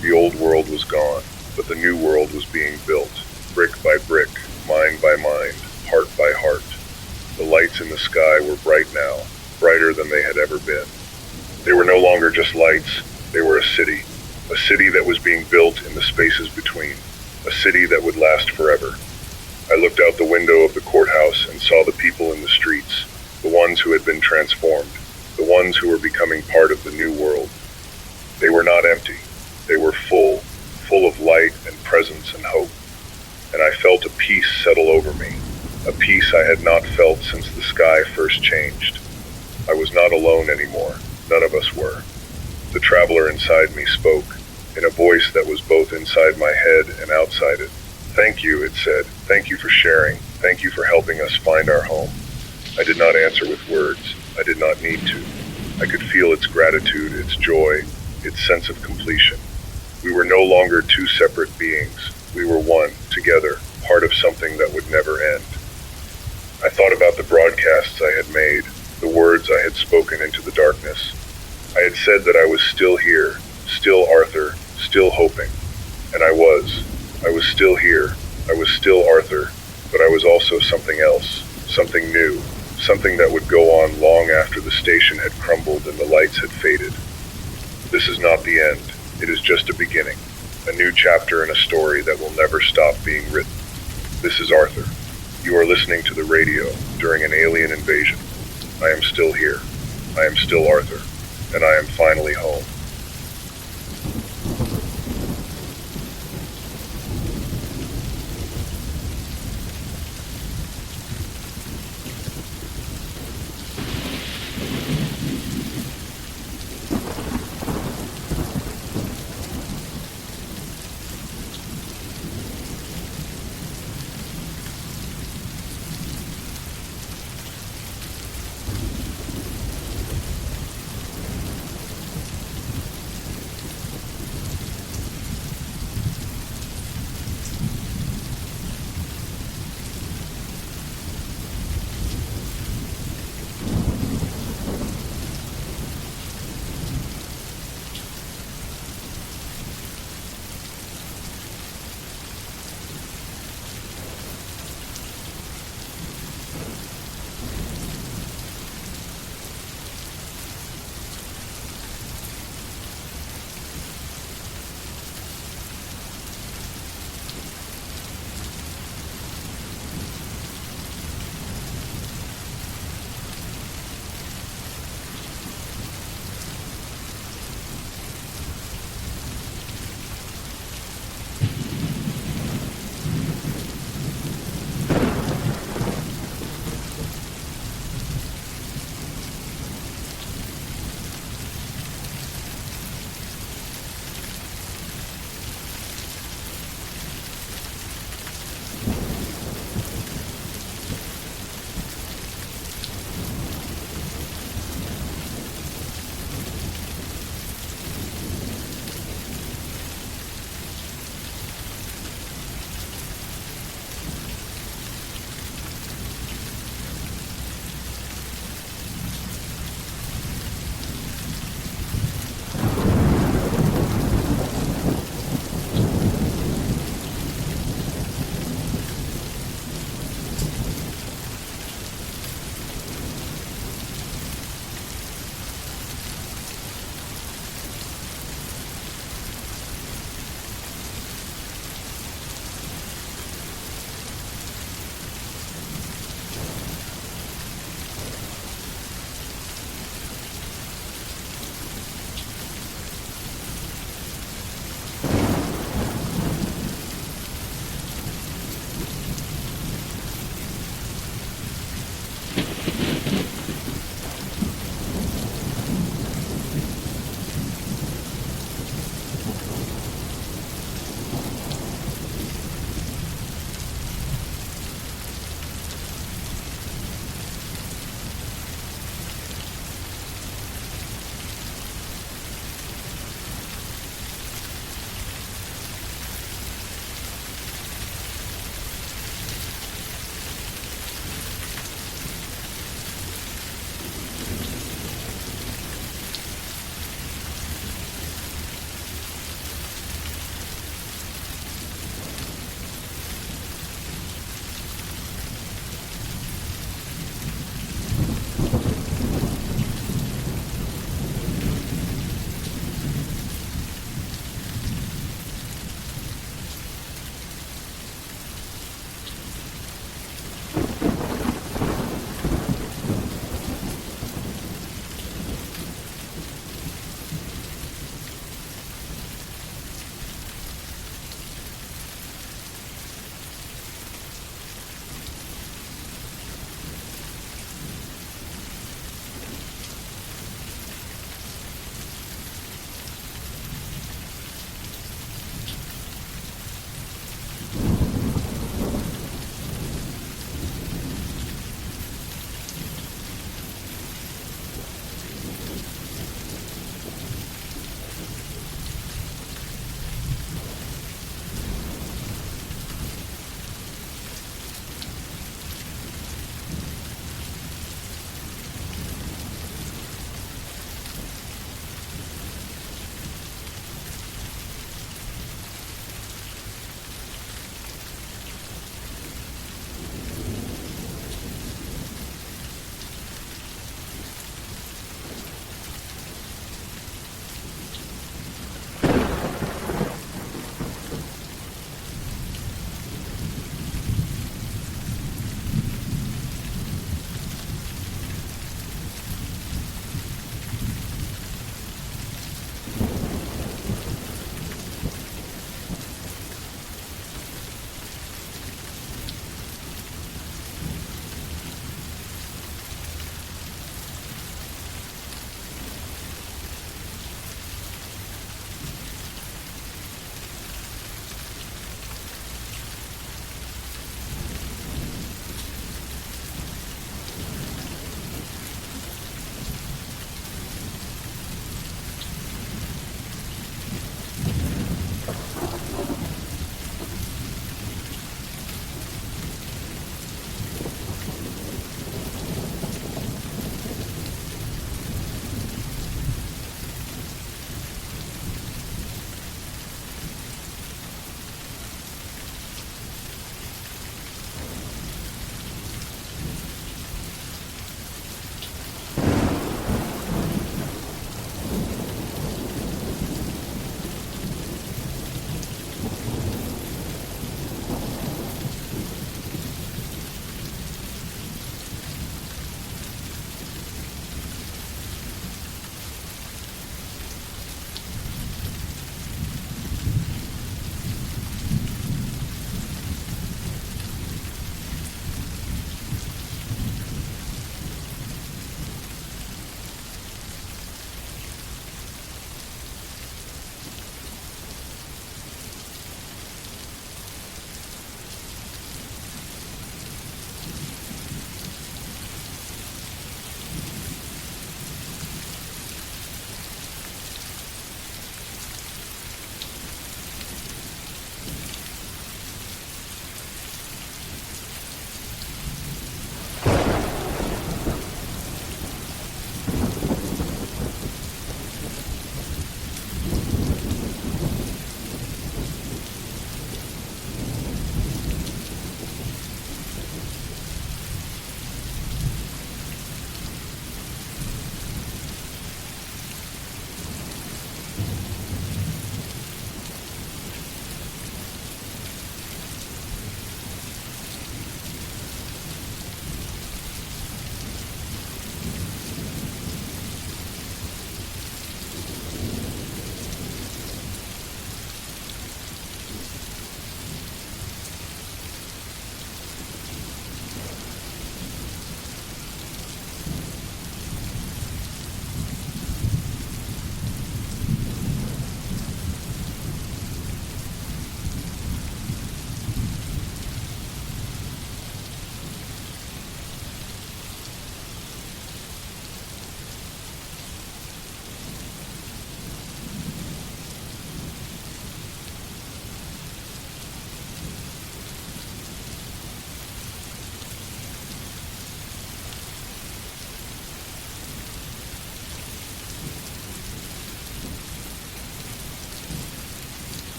The old world was gone, but the new world was being built, brick by brick, mind by mind, heart by heart. The lights in the sky were bright now, brighter than they had ever been. They were no longer just lights, they were a city that was being built in the spaces between, a city that would last forever. I looked out the window of the courthouse and saw the people in the streets, the ones who had been transformed, the ones who were becoming part of the new world. They were not empty, they were full of light and presence and hope. And I felt a peace settle over me, a peace I had not felt since the sky first changed. I was not alone anymore, none of us were. The traveler inside me spoke, in a voice that was both inside my head and outside it. "Thank you," it said. "Thank you for sharing. Thank you for helping us find our home." I did not answer with words. I did not need to. I could feel its gratitude, its joy, its sense of completion. We were no longer two separate beings. We were one, together, part of something that would never end. I thought about the broadcasts I had made, the words I had spoken into the darkness. I had said that I was still here, still Arthur, still hoping. And I was. I was still here. I was still Arthur, but I was also something else, something new, something that would go on long after the station had crumbled and the lights had faded. This is not the end. It is just a beginning, a new chapter in a story that will never stop being written. This is Arthur. You are listening to the radio during an alien invasion. I am still here. I am still Arthur, and I am finally home.